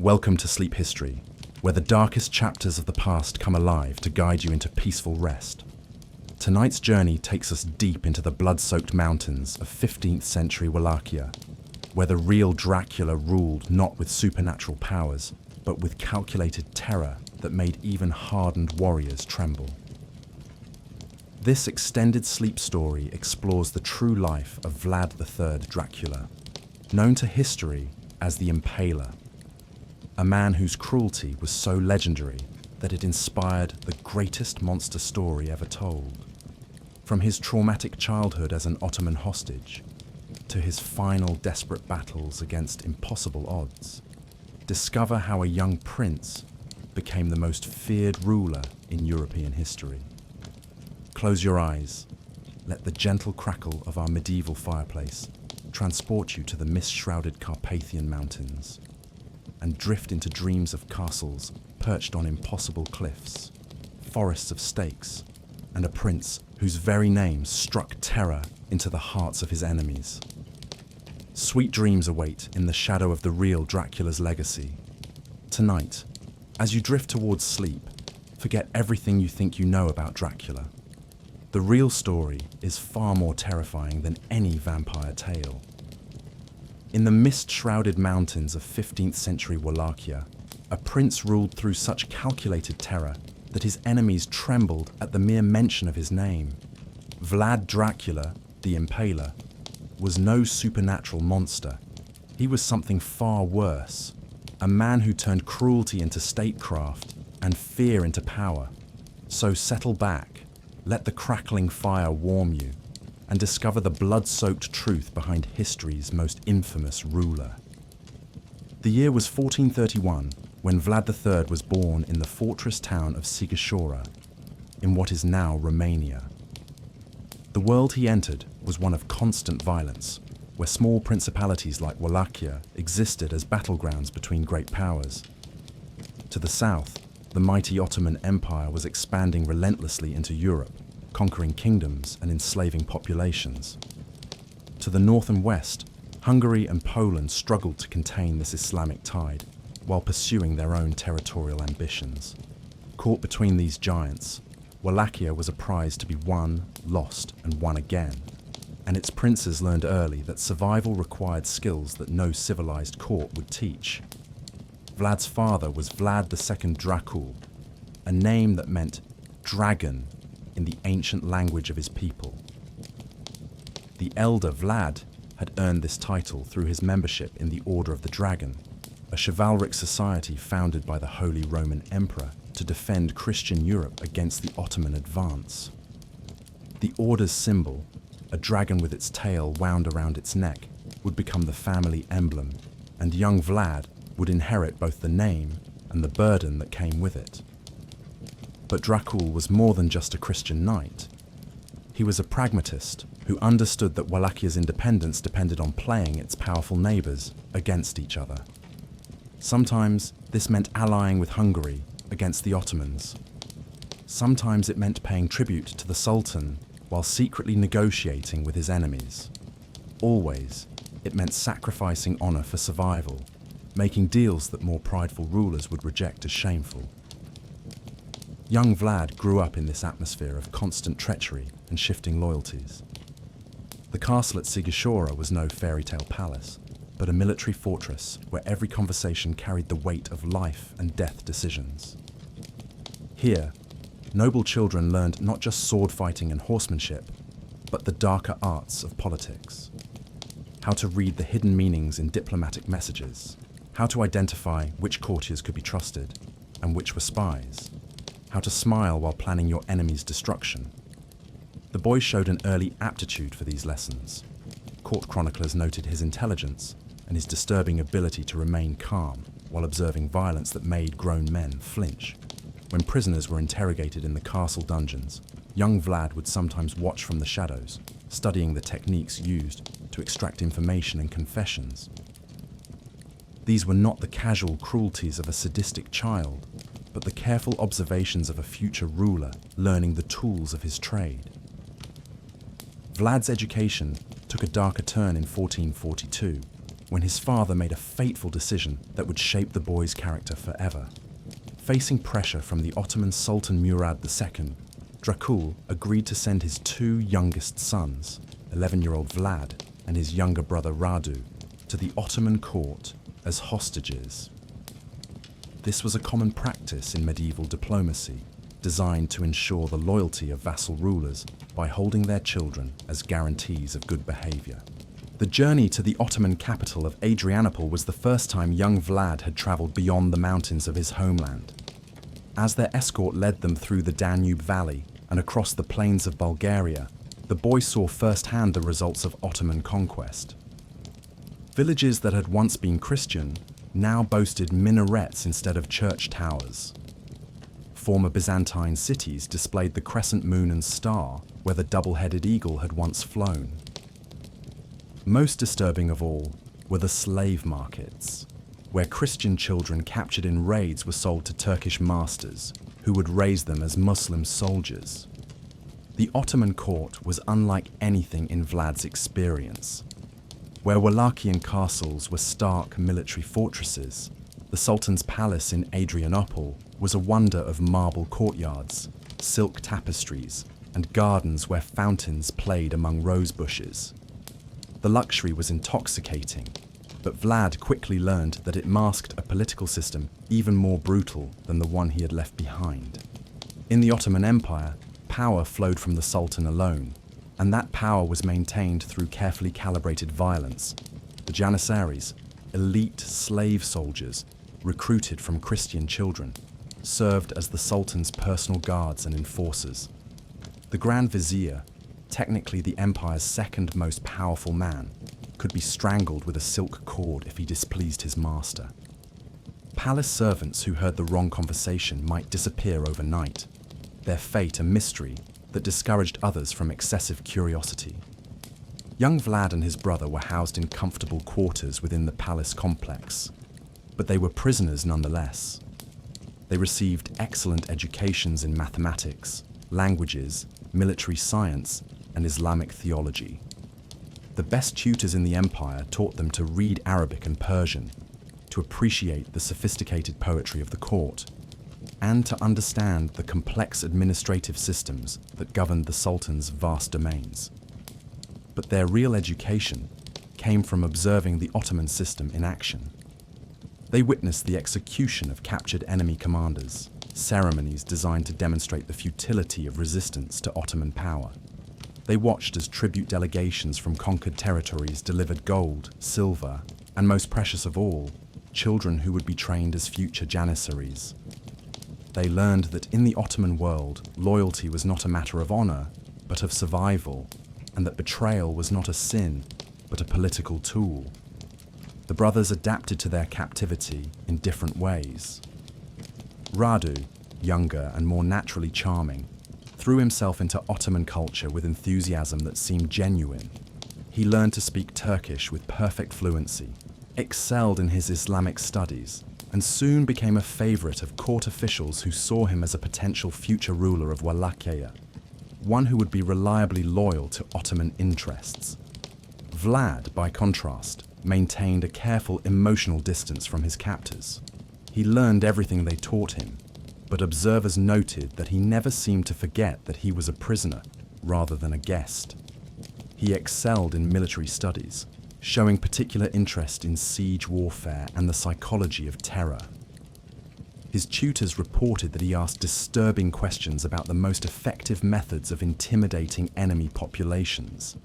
Welcome to Sleep History, where the darkest chapters of the past come alive to guide you into peaceful rest. Tonight's journey takes us deep into the blood-soaked mountains of 15th century Wallachia, where the real Dracula ruled not with supernatural powers, but with calculated terror that made even hardened warriors tremble. This extended sleep story explores the true life of Vlad III Dracula, known to history as the Impaler, a man whose cruelty was so legendary that it inspired the greatest monster story ever told. From his traumatic childhood as an Ottoman hostage, to his final desperate battles against impossible odds, discover how a young prince became the most feared ruler in European history. Close your eyes, let the gentle crackle of our medieval fireplace transport you to the mist-shrouded Carpathian mountains, and drift into dreams of castles perched on impossible cliffs, forests of stakes, and a prince whose very name struck terror into the hearts of his enemies. Sweet dreams await in the shadow of the real Dracula's legacy. Tonight, as you drift towards sleep, forget everything you think you know about Dracula. The real story is far more terrifying than any vampire tale. In the mist-shrouded mountains of 15th century Wallachia, a prince ruled through such calculated terror that his enemies trembled at the mere mention of his name. Vlad Dracula, the Impaler, was no supernatural monster. He was something far worse, a man who turned cruelty into statecraft and fear into power. So settle back, let the crackling fire warm you, and discover the blood-soaked truth behind history's most infamous ruler. The year was 1431, when Vlad III was born in the fortress town of Sighișoara, in what is now Romania. The world he entered was one of constant violence, where small principalities like Wallachia existed as battlegrounds between great powers. To the south, the mighty Ottoman Empire was expanding relentlessly into Europe, conquering kingdoms and enslaving populations. To the north and west, Hungary and Poland struggled to contain this Islamic tide, while pursuing their own territorial ambitions. Caught between these giants, Wallachia was a prize to be won, lost, and won again, and its princes learned early that survival required skills that no civilized court would teach. Vlad's father was Vlad II Dracul, a name that meant dragon in the ancient language of his people. The elder Vlad had earned this title through his membership in the Order of the Dragon, a chivalric society founded by the Holy Roman Emperor to defend Christian Europe against the Ottoman advance. The Order's symbol, a dragon with its tail wound around its neck, would become the family emblem, and young Vlad would inherit both the name and the burden that came with it. But Dracul was more than just a Christian knight. He was a pragmatist who understood that Wallachia's independence depended on playing its powerful neighbours against each other. Sometimes this meant allying with Hungary against the Ottomans. Sometimes it meant paying tribute to the Sultan while secretly negotiating with his enemies. Always, it meant sacrificing honour for survival, making deals that more prideful rulers would reject as shameful. Young Vlad grew up in this atmosphere of constant treachery and shifting loyalties. The castle at Sighișoara was no fairy tale palace, but a military fortress where every conversation carried the weight of life and death decisions. Here, noble children learned not just sword fighting and horsemanship, but the darker arts of politics. How to read the hidden meanings in diplomatic messages, how to identify which courtiers could be trusted and which were spies, how to smile while planning your enemy's destruction. The boy showed an early aptitude for these lessons. Court chroniclers noted his intelligence and his disturbing ability to remain calm while observing violence that made grown men flinch. When prisoners were interrogated in the castle dungeons, young Vlad would sometimes watch from the shadows, studying the techniques used to extract information and confessions. These were not the casual cruelties of a sadistic child, but the careful observations of a future ruler learning the tools of his trade. Vlad's education took a darker turn in 1442, when his father made a fateful decision that would shape the boy's character forever. Facing pressure from the Ottoman Sultan Murad II, Dracul agreed to send his two youngest sons, 11-year-old Vlad and his younger brother Radu, to the Ottoman court as hostages. This was a common practice in medieval diplomacy, designed to ensure the loyalty of vassal rulers by holding their children as guarantees of good behavior. The journey to the Ottoman capital of Adrianople was the first time young Vlad had traveled beyond the mountains of his homeland. As their escort led them through the Danube Valley and across the plains of Bulgaria, the boy saw firsthand the results of Ottoman conquest. Villages that had once been Christian now boasted minarets instead of church towers. Former Byzantine cities displayed the crescent moon and star where the double-headed eagle had once flown. Most disturbing of all were the slave markets, where Christian children captured in raids were sold to Turkish masters, who would raise them as Muslim soldiers. The Ottoman court was unlike anything in Vlad's experience. Where Wallachian castles were stark military fortresses, the Sultan's palace in Adrianople was a wonder of marble courtyards, silk tapestries, and gardens where fountains played among rose bushes. The luxury was intoxicating, but Vlad quickly learned that it masked a political system even more brutal than the one he had left behind. In the Ottoman Empire, power flowed from the Sultan alone, and that power was maintained through carefully calibrated violence. The Janissaries, elite slave soldiers recruited from Christian children, served as the Sultan's personal guards and enforcers. The Grand Vizier, technically the empire's second most powerful man, could be strangled with a silk cord if he displeased his master. Palace servants who heard the wrong conversation might disappear overnight, their fate a mystery that discouraged others from excessive curiosity. Young Vlad and his brother were housed in comfortable quarters within the palace complex, but they were prisoners nonetheless. They received excellent educations in mathematics, languages, military science, and Islamic theology. The best tutors in the empire taught them to read Arabic and Persian, to appreciate the sophisticated poetry of the court, and to understand the complex administrative systems that governed the Sultan's vast domains. But their real education came from observing the Ottoman system in action. They witnessed the execution of captured enemy commanders, ceremonies designed to demonstrate the futility of resistance to Ottoman power. They watched as tribute delegations from conquered territories delivered gold, silver, and most precious of all, children who would be trained as future Janissaries. They learned that in the Ottoman world, loyalty was not a matter of honor, but of survival, and that betrayal was not a sin, but a political tool. The brothers adapted to their captivity in different ways. Radu, younger and more naturally charming, threw himself into Ottoman culture with enthusiasm that seemed genuine. He learned to speak Turkish with perfect fluency, excelled in his Islamic studies, and soon became a favorite of court officials who saw him as a potential future ruler of Wallachia, one who would be reliably loyal to Ottoman interests. Vlad, by contrast, maintained a careful emotional distance from his captors. He learned everything they taught him, but observers noted that he never seemed to forget that he was a prisoner rather than a guest. He excelled in military studies, showing particular interest in siege warfare and the psychology of terror. His tutors reported that he asked disturbing questions about the most effective methods of intimidating enemy populations,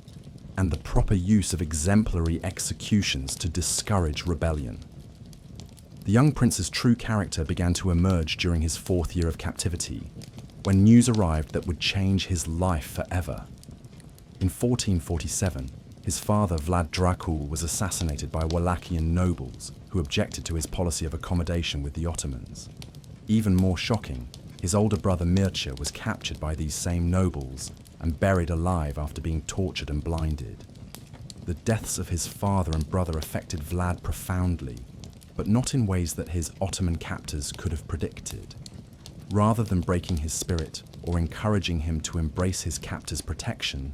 and the proper use of exemplary executions to discourage rebellion. The young prince's true character began to emerge during his 4th year of captivity, when news arrived that would change his life forever. In 1447, his father Vlad Dracul was assassinated by Wallachian nobles who objected to his policy of accommodation with the Ottomans. Even more shocking, his older brother Mircea was captured by these same nobles and buried alive after being tortured and blinded. The deaths of his father and brother affected Vlad profoundly, but not in ways that his Ottoman captors could have predicted. Rather than breaking his spirit or encouraging him to embrace his captor's protection,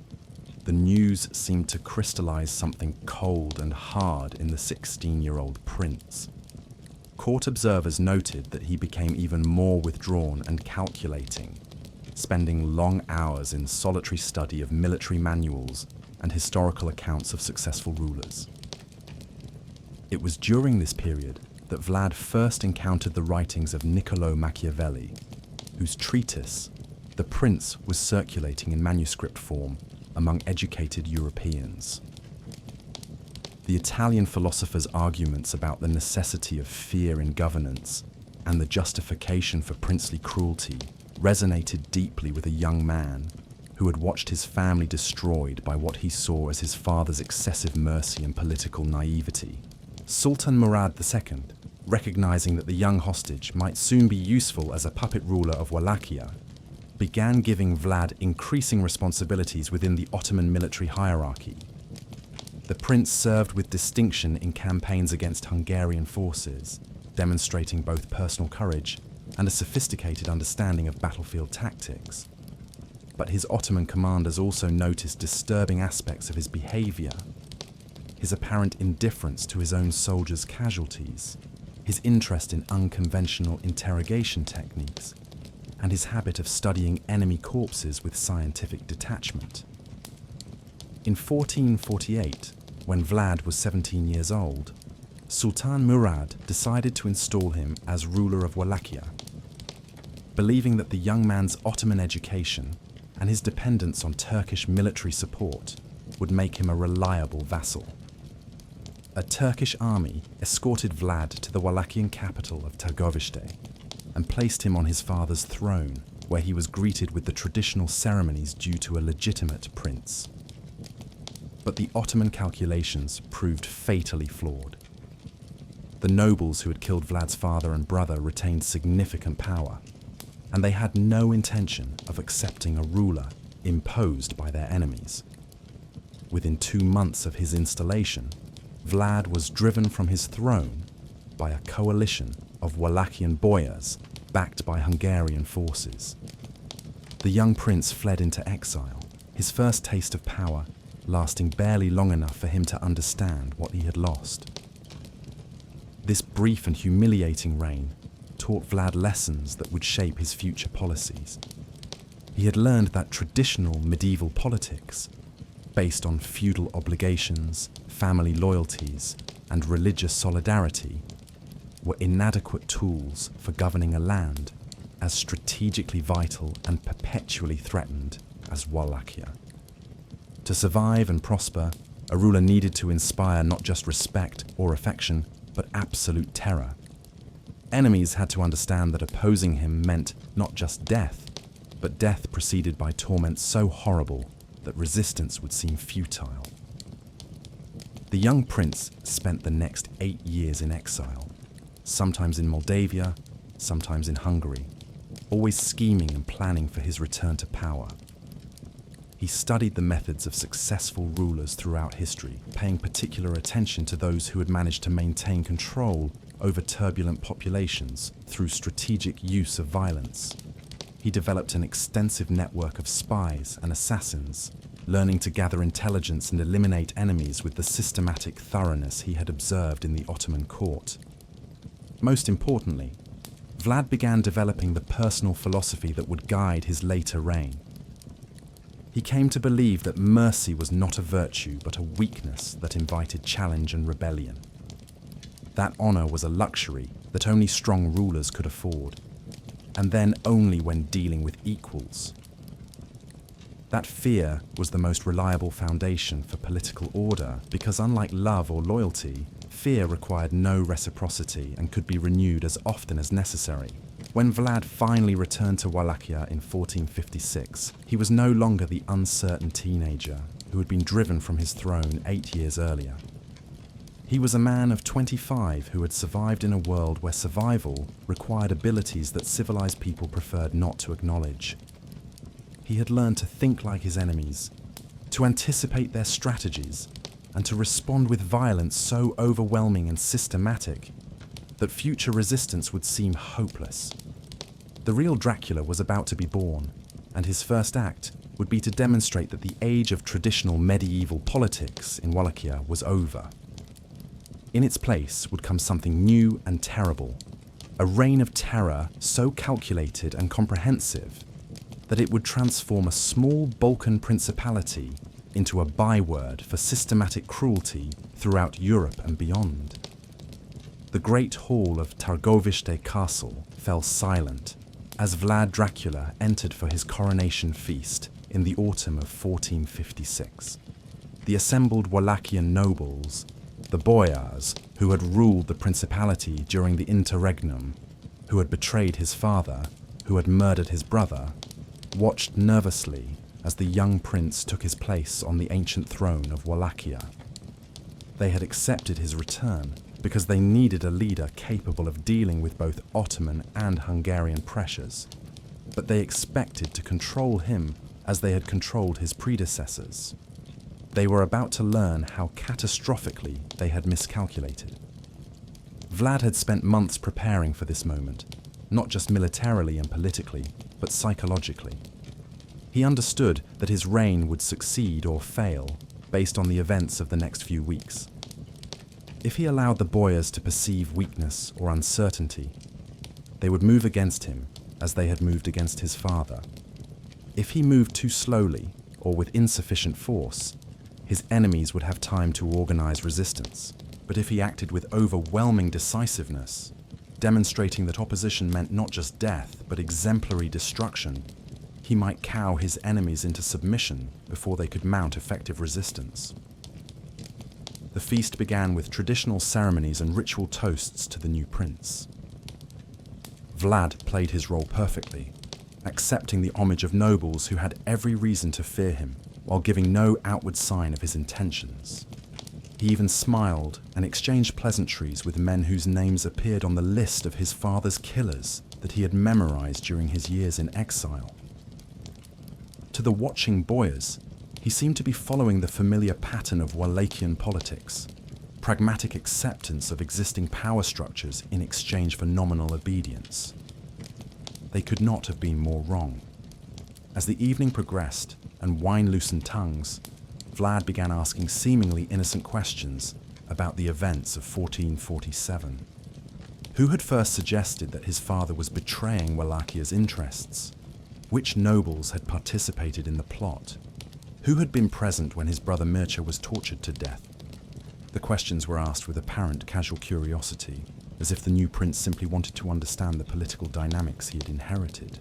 the news seemed to crystallize something cold and hard in the 16-year-old prince. Court observers noted that he became even more withdrawn and calculating, spending long hours in solitary study of military manuals and historical accounts of successful rulers. It was during this period that Vlad first encountered the writings of Niccolò Machiavelli, whose treatise, The Prince, was circulating in manuscript form among educated Europeans. The Italian philosopher's arguments about the necessity of fear in governance and the justification for princely cruelty resonated deeply with a young man who had watched his family destroyed by what he saw as his father's excessive mercy and political naivety. Sultan Murad II, recognizing that the young hostage might soon be useful as a puppet ruler of Wallachia, began giving Vlad increasing responsibilities within the Ottoman military hierarchy. The prince served with distinction in campaigns against Hungarian forces, demonstrating both personal courage and a sophisticated understanding of battlefield tactics. But his Ottoman commanders also noticed disturbing aspects of his behavior: his apparent indifference to his own soldiers' casualties, his interest in unconventional interrogation techniques, and his habit of studying enemy corpses with scientific detachment. In 1448, when Vlad was 17 years old, Sultan Murad decided to install him as ruler of Wallachia, believing that the young man's Ottoman education and his dependence on Turkish military support would make him a reliable vassal. A Turkish army escorted Vlad to the Wallachian capital of Târgoviște and placed him on his father's throne, where he was greeted with the traditional ceremonies due to a legitimate prince. But the Ottoman calculations proved fatally flawed. The nobles who had killed Vlad's father and brother retained significant power, and they had no intention of accepting a ruler imposed by their enemies. Within 2 months of his installation, Vlad was driven from his throne by a coalition of Wallachian boyars backed by Hungarian forces. The young prince fled into exile, his first taste of power lasting barely long enough for him to understand what he had lost. This brief and humiliating reign taught Vlad lessons that would shape his future policies. He had learned that traditional medieval politics, based on feudal obligations, family loyalties, and religious solidarity, were inadequate tools for governing a land as strategically vital and perpetually threatened as Wallachia. To survive and prosper, a ruler needed to inspire not just respect or affection, but absolute terror. Enemies had to understand that opposing him meant not just death, but death preceded by torment so horrible that resistance would seem futile. The young prince spent the next 8 years in exile, sometimes in Moldavia, sometimes in Hungary, always scheming and planning for his return to power. He studied the methods of successful rulers throughout history, paying particular attention to those who had managed to maintain control over turbulent populations through strategic use of violence. He developed an extensive network of spies and assassins, learning to gather intelligence and eliminate enemies with the systematic thoroughness he had observed in the Ottoman court. Most importantly, Vlad began developing the personal philosophy that would guide his later reign. He came to believe that mercy was not a virtue but a weakness that invited challenge and rebellion. That honor was a luxury that only strong rulers could afford, and then only when dealing with equals. That fear was the most reliable foundation for political order because, unlike love or loyalty, fear required no reciprocity and could be renewed as often as necessary. When Vlad finally returned to Wallachia in 1456, he was no longer the uncertain teenager who had been driven from his throne 8 years earlier. He was a man of 25 who had survived in a world where survival required abilities that civilized people preferred not to acknowledge. He had learned to think like his enemies, to anticipate their strategies, and to respond with violence so overwhelming and systematic that future resistance would seem hopeless. The real Dracula was about to be born, and his first act would be to demonstrate that the age of traditional medieval politics in Wallachia was over. In its place would come something new and terrible, a reign of terror so calculated and comprehensive that it would transform a small Balkan principality into a byword for systematic cruelty throughout Europe and beyond. The great hall of Târgoviște Castle fell silent as Vlad Dracula entered for his coronation feast in the autumn of 1456. The assembled Wallachian nobles, the boyars who had ruled the principality during the interregnum, who had betrayed his father, who had murdered his brother, watched nervously as the young prince took his place on the ancient throne of Wallachia. They had accepted his return because they needed a leader capable of dealing with both Ottoman and Hungarian pressures, but they expected to control him as they had controlled his predecessors. They were about to learn how catastrophically they had miscalculated. Vlad had spent months preparing for this moment, not just militarily and politically, but psychologically. He understood that his reign would succeed or fail based on the events of the next few weeks. If he allowed the boyars to perceive weakness or uncertainty, they would move against him as they had moved against his father. If he moved too slowly or with insufficient force, his enemies would have time to organize resistance. But if he acted with overwhelming decisiveness, demonstrating that opposition meant not just death but exemplary destruction, he might cow his enemies into submission before they could mount effective resistance. The feast began with traditional ceremonies and ritual toasts to the new prince. Vlad played his role perfectly, accepting the homage of nobles who had every reason to fear him, while giving no outward sign of his intentions. He even smiled and exchanged pleasantries with men whose names appeared on the list of his father's killers that he had memorized during his years in exile. To the watching boyars, he seemed to be following the familiar pattern of Wallachian politics, pragmatic acceptance of existing power structures in exchange for nominal obedience. They could not have been more wrong. As the evening progressed and wine loosened tongues, Vlad began asking seemingly innocent questions about the events of 1447. Who had first suggested that his father was betraying Wallachia's interests? Which nobles had participated in the plot? Who had been present when his brother Mircea was tortured to death? The questions were asked with apparent casual curiosity, as if the new prince simply wanted to understand the political dynamics he had inherited.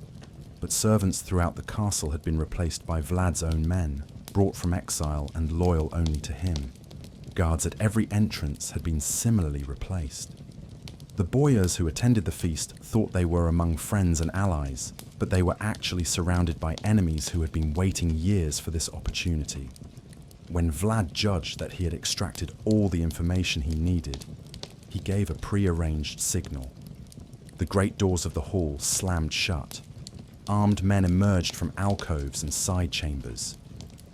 But servants throughout the castle had been replaced by Vlad's own men, brought from exile and loyal only to him. Guards at every entrance had been similarly replaced. The boyars who attended the feast thought they were among friends and allies, but they were actually surrounded by enemies who had been waiting years for this opportunity. When Vlad judged that he had extracted all the information he needed, he gave a prearranged signal. The great doors of the hall slammed shut. Armed men emerged from alcoves and side chambers.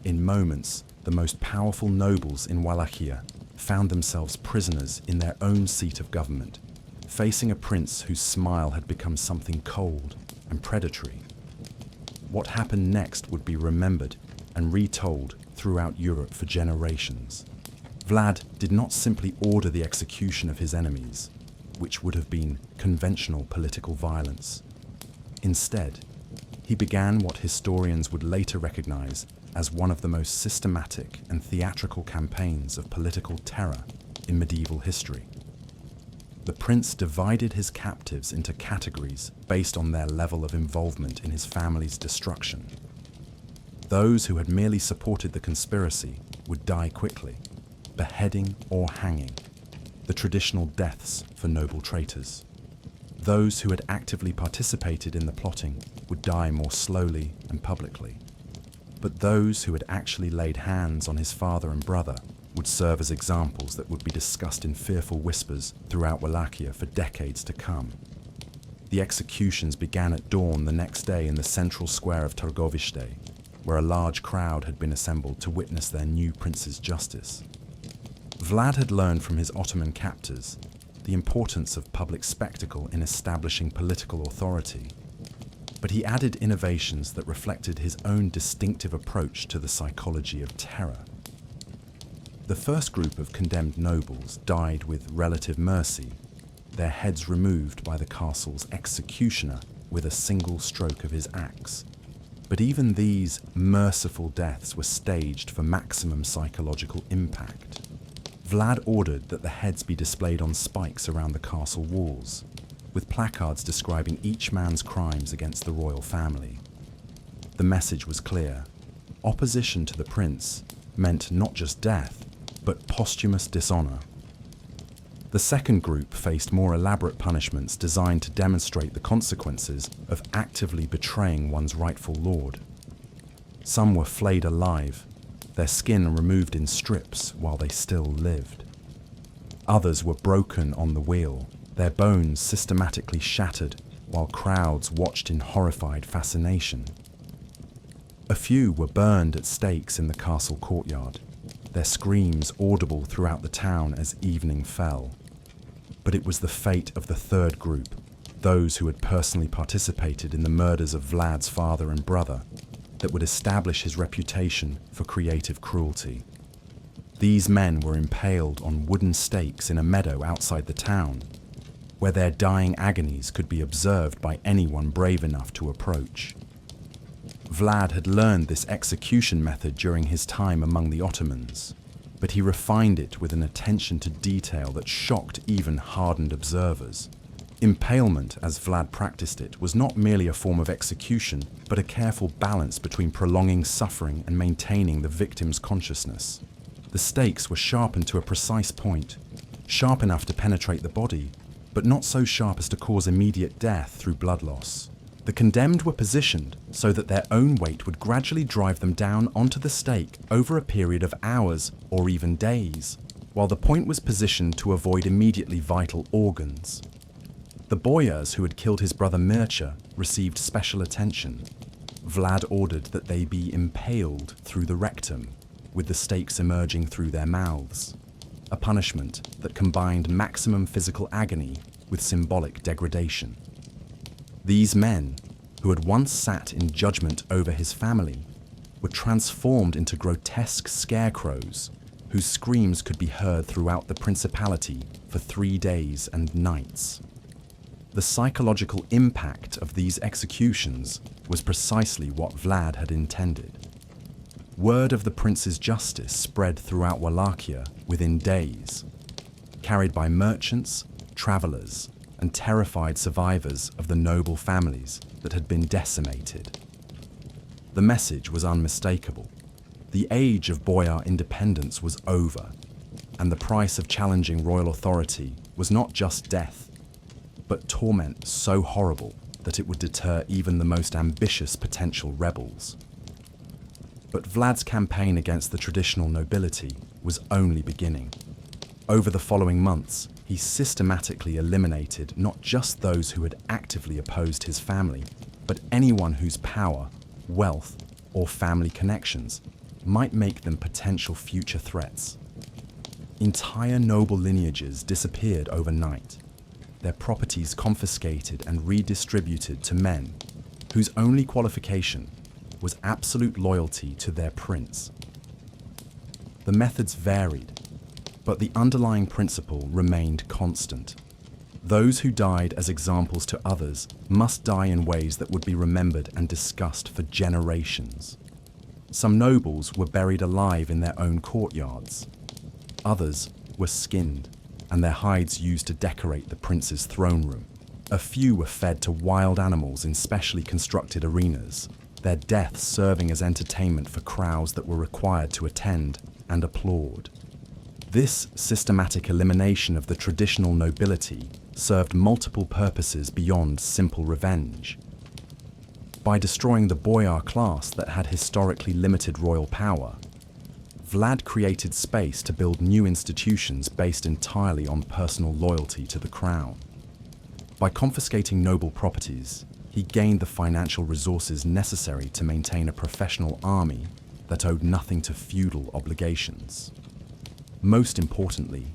In moments, the most powerful nobles in Wallachia found themselves prisoners in their own seat of government, facing a prince whose smile had become something cold and predatory. What happened next would be remembered and retold throughout Europe for generations. Vlad did not simply order the execution of his enemies, which would have been conventional political violence. Instead, he began what historians would later recognize as one of the most systematic and theatrical campaigns of political terror in medieval history. The prince divided his captives into categories based on their level of involvement in his family's destruction. Those who had merely supported the conspiracy would die quickly, beheading or hanging, the traditional deaths for noble traitors. Those who had actively participated in the plotting would die more slowly and publicly. But those who had actually laid hands on his father and brother would serve as examples that would be discussed in fearful whispers throughout Wallachia for decades to come. The executions began at dawn the next day in the central square of Târgoviște, where a large crowd had been assembled to witness their new prince's justice. Vlad had learned from his Ottoman captors the importance of public spectacle in establishing political authority. But he added innovations that reflected his own distinctive approach to the psychology of terror. The first group of condemned nobles died with relative mercy, their heads removed by the castle's executioner with a single stroke of his axe. But even these merciful deaths were staged for maximum psychological impact. Vlad ordered that the heads be displayed on spikes around the castle walls, with placards describing each man's crimes against the royal family. The message was clear. Opposition to the prince meant not just death, but posthumous dishonor. The second group faced more elaborate punishments designed to demonstrate the consequences of actively betraying one's rightful lord. Some were flayed alive, their skin removed in strips while they still lived. Others were broken on the wheel, their bones systematically shattered while crowds watched in horrified fascination. A few were burned at stakes in the castle courtyard, their screams audible throughout the town as evening fell. But it was the fate of the third group, those who had personally participated in the murders of Vlad's father and brother, that would establish his reputation for creative cruelty. These men were impaled on wooden stakes in a meadow outside the town, where their dying agonies could be observed by anyone brave enough to approach. Vlad had learned this execution method during his time among the Ottomans, but he refined it with an attention to detail that shocked even hardened observers. Impalement, as Vlad practiced it, was not merely a form of execution, but a careful balance between prolonging suffering and maintaining the victim's consciousness. The stakes were sharpened to a precise point, sharp enough to penetrate the body, but not so sharp as to cause immediate death through blood loss. The condemned were positioned so that their own weight would gradually drive them down onto the stake over a period of hours or even days, while the point was positioned to avoid immediately vital organs. The boyars who had killed his brother Mircea received special attention. Vlad ordered that they be impaled through the rectum, with the stakes emerging through their mouths, a punishment that combined maximum physical agony with symbolic degradation. These men, who had once sat in judgment over his family, were transformed into grotesque scarecrows whose screams could be heard throughout the principality for 3 days and nights. The psychological impact of these executions was precisely what Vlad had intended. Word of the prince's justice spread throughout Wallachia within days, carried by merchants, travelers, and terrified survivors of the noble families that had been decimated. The message was unmistakable. The age of boyar independence was over, and the price of challenging royal authority was not just death, but torment so horrible that it would deter even the most ambitious potential rebels. But Vlad's campaign against the traditional nobility was only beginning. Over the following months, he systematically eliminated not just those who had actively opposed his family, but anyone whose power, wealth, or family connections might make them potential future threats. Entire noble lineages disappeared overnight, their properties confiscated and redistributed to men whose only qualification was absolute loyalty to their prince. The methods varied, but the underlying principle remained constant. Those who died as examples to others must die in ways that would be remembered and discussed for generations. Some nobles were buried alive in their own courtyards. Others were skinned, and their hides used to decorate the prince's throne room. A few were fed to wild animals in specially constructed arenas, their deaths serving as entertainment for crowds that were required to attend and applaud. This systematic elimination of the traditional nobility served multiple purposes beyond simple revenge. By destroying the boyar class that had historically limited royal power, Vlad created space to build new institutions based entirely on personal loyalty to the crown. By confiscating noble properties, he gained the financial resources necessary to maintain a professional army that owed nothing to feudal obligations. Most importantly,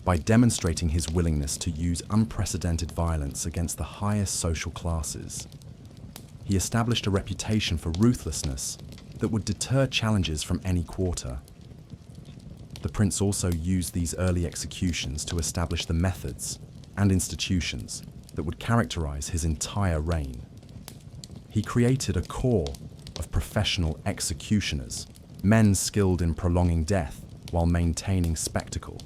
by demonstrating his willingness to use unprecedented violence against the highest social classes. he established a reputation for ruthlessness that would deter challenges from any quarter. The prince also used these early executions to establish the methods and institutions that would characterize his entire reign. He created a corps of professional executioners, men skilled in prolonging death while maintaining spectacle.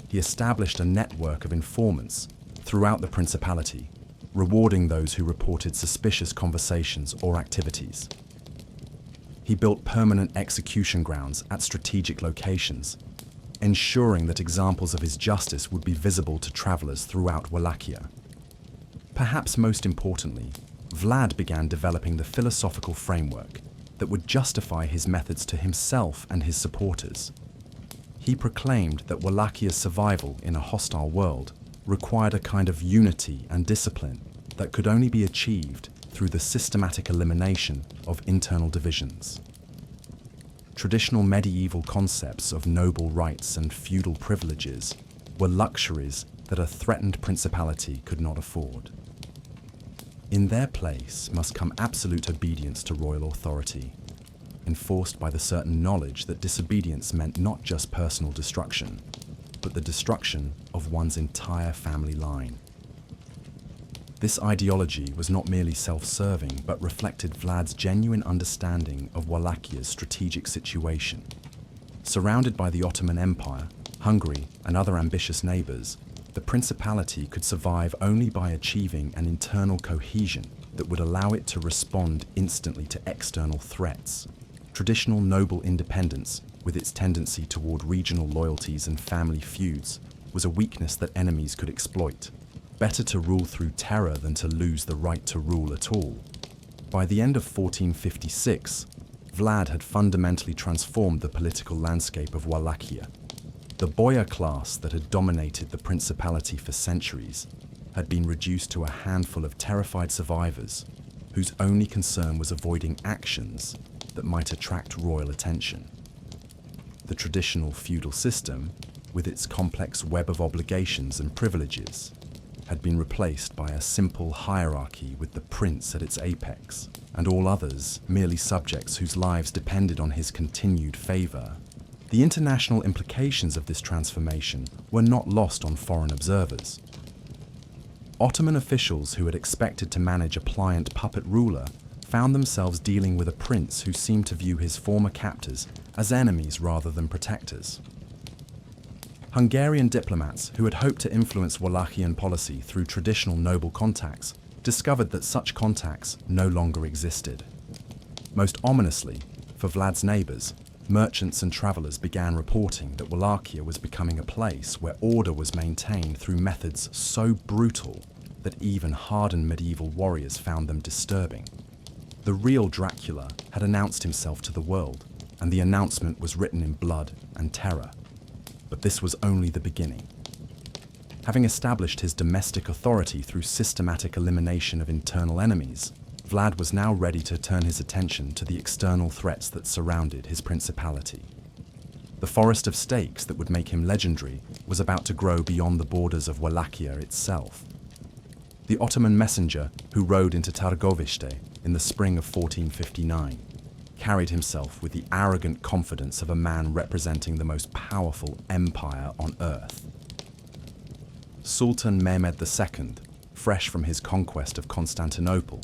He established a network of informants throughout the principality, rewarding those who reported suspicious conversations or activities. He built permanent execution grounds at strategic locations, ensuring that examples of his justice would be visible to travelers throughout Wallachia. Perhaps most importantly, Vlad began developing the philosophical framework that would justify his methods to himself and his supporters. He proclaimed that Wallachia's survival in a hostile world required a kind of unity and discipline that could only be achieved through the systematic elimination of internal divisions. Traditional medieval concepts of noble rights and feudal privileges were luxuries that a threatened principality could not afford. In their place must come absolute obedience to royal authority, enforced by the certain knowledge that disobedience meant not just personal destruction, but the destruction of one's entire family line. This ideology was not merely self-serving, but reflected Vlad's genuine understanding of Wallachia's strategic situation. Surrounded by the Ottoman Empire, Hungary, and other ambitious neighbors, the principality could survive only by achieving an internal cohesion that would allow it to respond instantly to external threats. Traditional noble independence, with its tendency toward regional loyalties and family feuds, was a weakness that enemies could exploit. Better to rule through terror than to lose the right to rule at all. By the end of 1456, Vlad had fundamentally transformed the political landscape of Wallachia. The boyar class that had dominated the principality for centuries had been reduced to a handful of terrified survivors whose only concern was avoiding actions that might attract royal attention. The traditional feudal system, with its complex web of obligations and privileges, had been replaced by a simple hierarchy with the prince at its apex, and all others merely subjects whose lives depended on his continued favor. The international implications of this transformation were not lost on foreign observers. Ottoman officials who had expected to manage a pliant puppet ruler found themselves dealing with a prince who seemed to view his former captors as enemies rather than protectors. Hungarian diplomats who had hoped to influence Wallachian policy through traditional noble contacts discovered that such contacts no longer existed. Most ominously, for Vlad's neighbors, merchants and travelers began reporting that Wallachia was becoming a place where order was maintained through methods so brutal that even hardened medieval warriors found them disturbing. The real Dracula had announced himself to the world, and the announcement was written in blood and terror. But this was only the beginning. Having established his domestic authority through systematic elimination of internal enemies, Vlad was now ready to turn his attention to the external threats that surrounded his principality. The forest of stakes that would make him legendary was about to grow beyond the borders of Wallachia itself. The Ottoman messenger who rode into Targoviste in the spring of 1459 carried himself with the arrogant confidence of a man representing the most powerful empire on earth. Sultan Mehmed II, fresh from his conquest of Constantinople,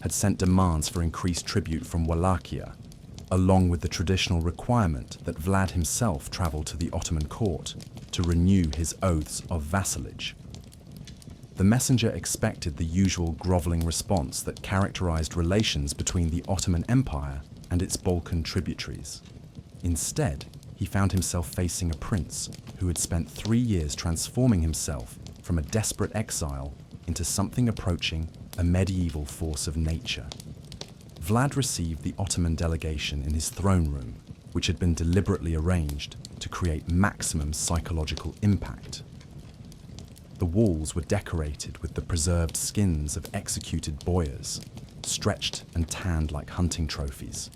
had sent demands for increased tribute from Wallachia, along with the traditional requirement that Vlad himself travel to the Ottoman court to renew his oaths of vassalage. The messenger expected the usual groveling response that characterized relations between the Ottoman Empire and its Balkan tributaries. Instead, he found himself facing a prince who had spent 3 years transforming himself from a desperate exile into something approaching a medieval force of nature. Vlad received the Ottoman delegation in his throne room, which had been deliberately arranged to create maximum psychological impact. The walls were decorated with the preserved skins of executed boyars, stretched and tanned like hunting trophies.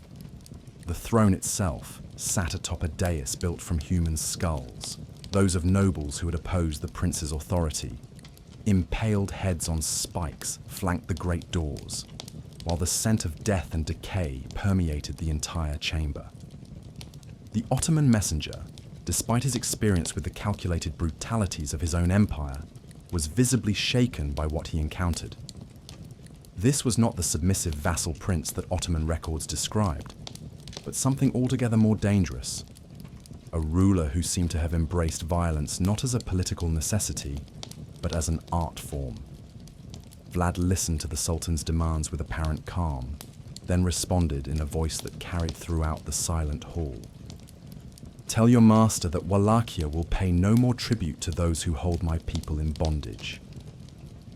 The throne itself sat atop a dais built from human skulls, those of nobles who had opposed the prince's authority. Impaled heads on spikes flanked the great doors. while the scent of death and decay permeated the entire chamber. The Ottoman messenger, despite his experience with the calculated brutalities of his own empire, was visibly shaken by what he encountered. This was not the submissive vassal prince that Ottoman records described, but something altogether more dangerous. A ruler who seemed to have embraced violence not as a political necessity, but as an art form. Vlad listened to the Sultan's demands with apparent calm, then responded in a voice that carried throughout the silent hall. "Tell your master that Wallachia will pay no more tribute to those who hold my people in bondage.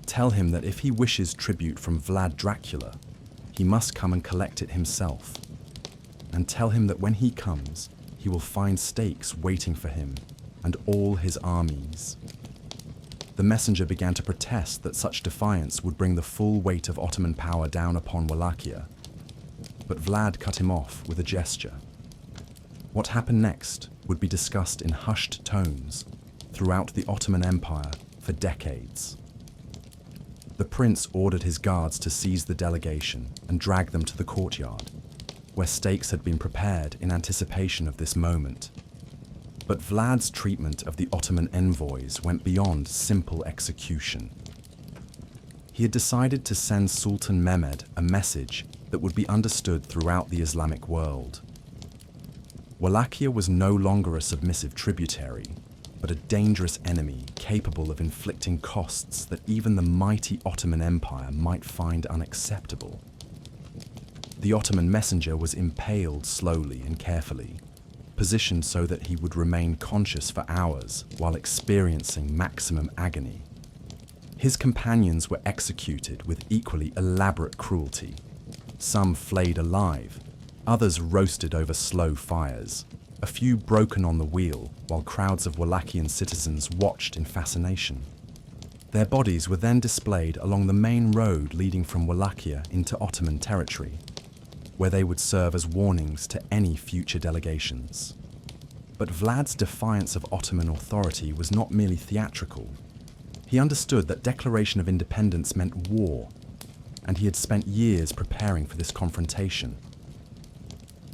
Tell him that if he wishes tribute from Vlad Dracula, he must come and collect it himself. And tell him that when he comes, he will find stakes waiting for him and all his armies." The messenger began to protest that such defiance would bring the full weight of Ottoman power down upon Wallachia, but Vlad cut him off with a gesture. What happened next would be discussed in hushed tones throughout the Ottoman Empire for decades. The prince ordered his guards to seize the delegation and drag them to the courtyard, where stakes had been prepared in anticipation of this moment. But Vlad's treatment of the Ottoman envoys went beyond simple execution. He had decided to send Sultan Mehmed a message that would be understood throughout the Islamic world. Wallachia was no longer a submissive tributary, but a dangerous enemy capable of inflicting costs that even the mighty Ottoman Empire might find unacceptable. The Ottoman messenger was impaled slowly and carefully, positioned so that he would remain conscious for hours while experiencing maximum agony. His companions were executed with equally elaborate cruelty. Some flayed alive, others roasted over slow fires, a few broken on the wheel while crowds of Wallachian citizens watched in fascination. Their bodies were then displayed along the main road leading from Wallachia into Ottoman territory, where they would serve as warnings to any future delegations. But Vlad's defiance of Ottoman authority was not merely theatrical. He understood that declaration of independence meant war, and he had spent years preparing for this confrontation.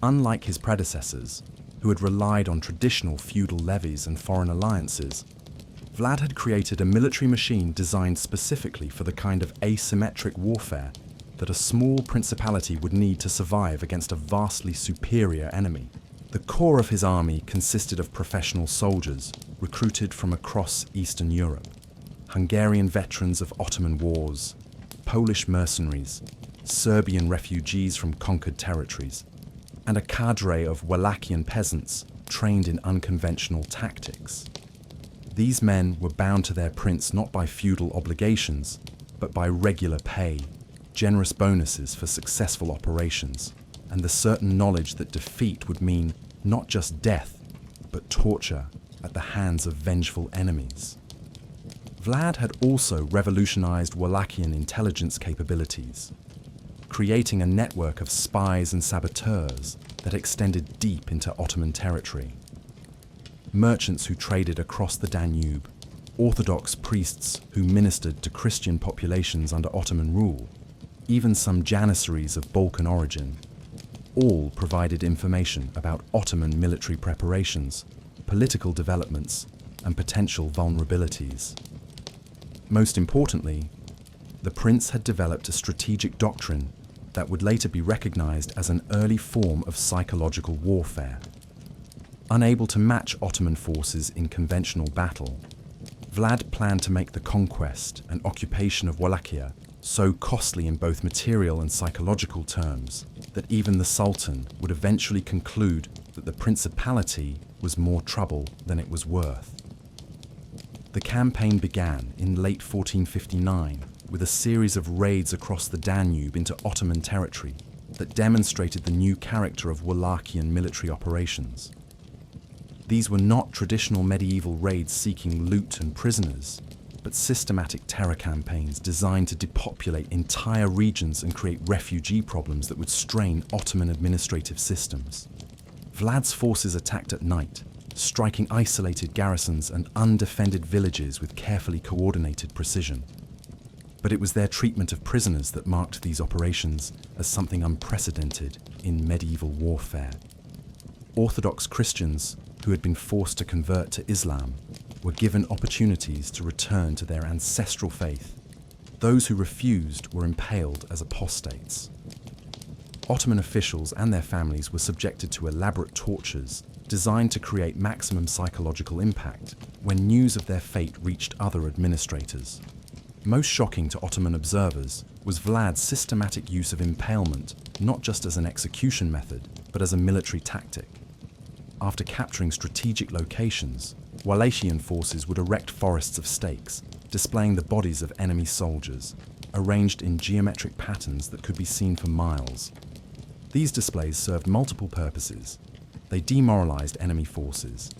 Unlike his predecessors, who had relied on traditional feudal levies and foreign alliances, Vlad had created a military machine designed specifically for the kind of asymmetric warfare that a small principality would need to survive against a vastly superior enemy. The core of his army consisted of professional soldiers recruited from across Eastern Europe, Hungarian veterans of Ottoman wars, Polish mercenaries, Serbian refugees from conquered territories, and a cadre of Wallachian peasants trained in unconventional tactics. These men were bound to their prince not by feudal obligations, but by regular pay, generous bonuses for successful operations, and the certain knowledge that defeat would mean not just death, but torture at the hands of vengeful enemies. Vlad had also revolutionized Wallachian intelligence capabilities, creating a network of spies and saboteurs that extended deep into Ottoman territory. Merchants who traded across the Danube, Orthodox priests who ministered to Christian populations under Ottoman rule, even some janissaries of Balkan origin, all provided information about Ottoman military preparations, political developments, and potential vulnerabilities. Most importantly, the prince had developed a strategic doctrine that would later be recognized as an early form of psychological warfare. Unable to match Ottoman forces in conventional battle, Vlad planned to make the conquest and occupation of Wallachia so costly in both material and psychological terms that even the Sultan would eventually conclude that the principality was more trouble than it was worth. The campaign began in late 1459 with a series of raids across the Danube into Ottoman territory that demonstrated the new character of Wallachian military operations. These were not traditional medieval raids seeking loot and prisoners, but systematic terror campaigns designed to depopulate entire regions and create refugee problems that would strain Ottoman administrative systems. Vlad's forces attacked at night, striking isolated garrisons and undefended villages with carefully coordinated precision. But it was their treatment of prisoners that marked these operations as something unprecedented in medieval warfare. Orthodox Christians who had been forced to convert to Islam were given opportunities to return to their ancestral faith. Those who refused were impaled as apostates. Ottoman officials and their families were subjected to elaborate tortures designed to create maximum psychological impact when news of their fate reached other administrators. Most shocking to Ottoman observers was Vlad's systematic use of impalement, not just as an execution method, but as a military tactic. After capturing strategic locations, Wallachian forces would erect forests of stakes, displaying the bodies of enemy soldiers, arranged in geometric patterns that could be seen for miles. These displays served multiple purposes. They demoralized enemy forces,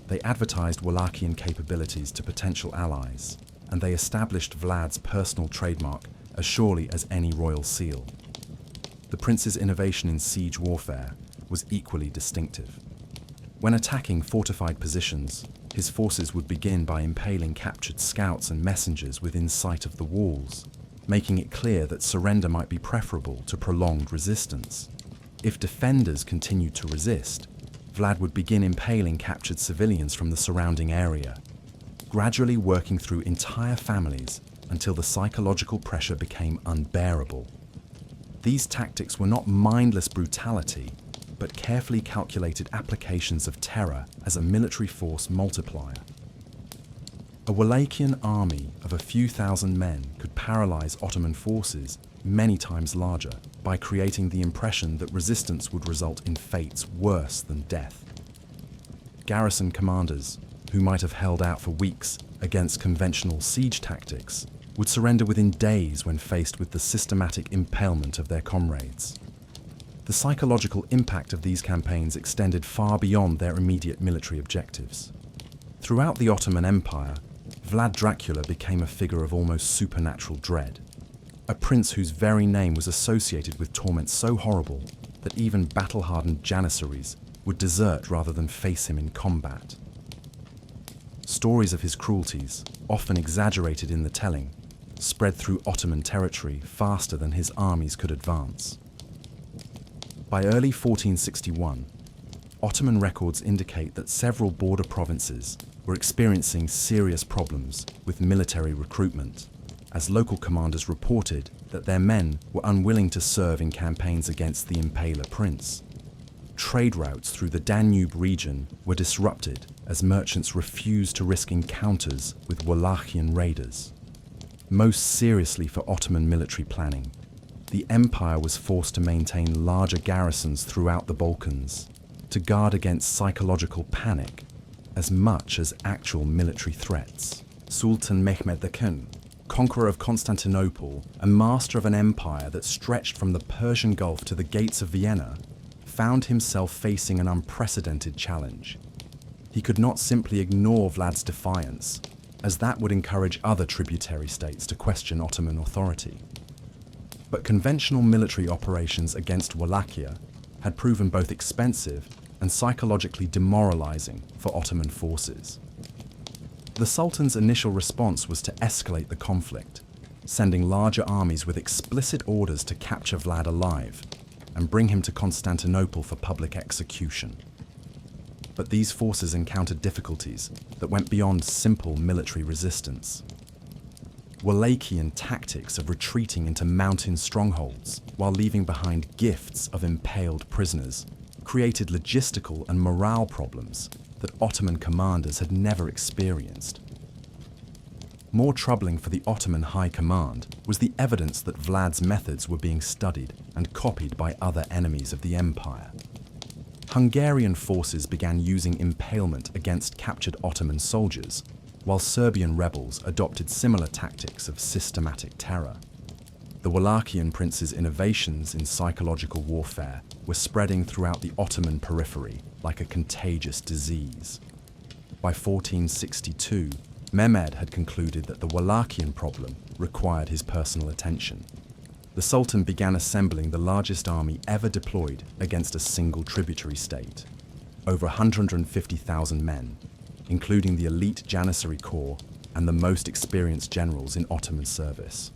they advertised Wallachian capabilities to potential allies, and they established Vlad's personal trademark as surely as any royal seal. The prince's innovation in siege warfare was equally distinctive. When attacking fortified positions, his forces would begin by impaling captured scouts and messengers within sight of the walls, making it clear that surrender might be preferable to prolonged resistance. If defenders continued to resist, Vlad would begin impaling captured civilians from the surrounding area, gradually working through entire families until the psychological pressure became unbearable. These tactics were not mindless brutality, but carefully calculated applications of terror as a military force multiplier. A Wallachian army of a few thousand men could paralyze Ottoman forces many times larger by creating the impression that resistance would result in fates worse than death. Garrison commanders, who might have held out for weeks against conventional siege tactics, would surrender within days when faced with the systematic impalement of their comrades. The psychological impact of these campaigns extended far beyond their immediate military objectives. Throughout the Ottoman Empire, Vlad Dracula became a figure of almost supernatural dread, a prince whose very name was associated with torment so horrible that even battle-hardened janissaries would desert rather than face him in combat. Stories of his cruelties, often exaggerated in the telling, spread through Ottoman territory faster than his armies could advance. By early 1461, Ottoman records indicate that several border provinces were experiencing serious problems with military recruitment, as local commanders reported that their men were unwilling to serve in campaigns against the Impaler prince. Trade routes through the Danube region were disrupted as merchants refused to risk encounters with Wallachian raiders. Most seriously for Ottoman military planning, the empire was forced to maintain larger garrisons throughout the Balkans to guard against psychological panic as much as actual military threats. Sultan Mehmed II, conqueror of Constantinople and master of an empire that stretched from the Persian Gulf to the gates of Vienna, found himself facing an unprecedented challenge. He could not simply ignore Vlad's defiance, as that would encourage other tributary states to question Ottoman authority. But conventional military operations against Wallachia had proven both expensive and psychologically demoralizing for Ottoman forces. The Sultan's initial response was to escalate the conflict, sending larger armies with explicit orders to capture Vlad alive and bring him to Constantinople for public execution. But these forces encountered difficulties that went beyond simple military resistance. Wallachian tactics of retreating into mountain strongholds while leaving behind gifts of impaled prisoners created logistical and morale problems that Ottoman commanders had never experienced. More troubling for the Ottoman High Command was the evidence that Vlad's methods were being studied and copied by other enemies of the empire. Hungarian forces began using impalement against captured Ottoman soldiers, while Serbian rebels adopted similar tactics of systematic terror. The Wallachian prince's innovations in psychological warfare were spreading throughout the Ottoman periphery like a contagious disease. By 1462, Mehmed had concluded that the Wallachian problem required his personal attention. The Sultan began assembling the largest army ever deployed against a single tributary state, over 150,000 men, including the elite Janissary Corps and the most experienced generals in Ottoman service.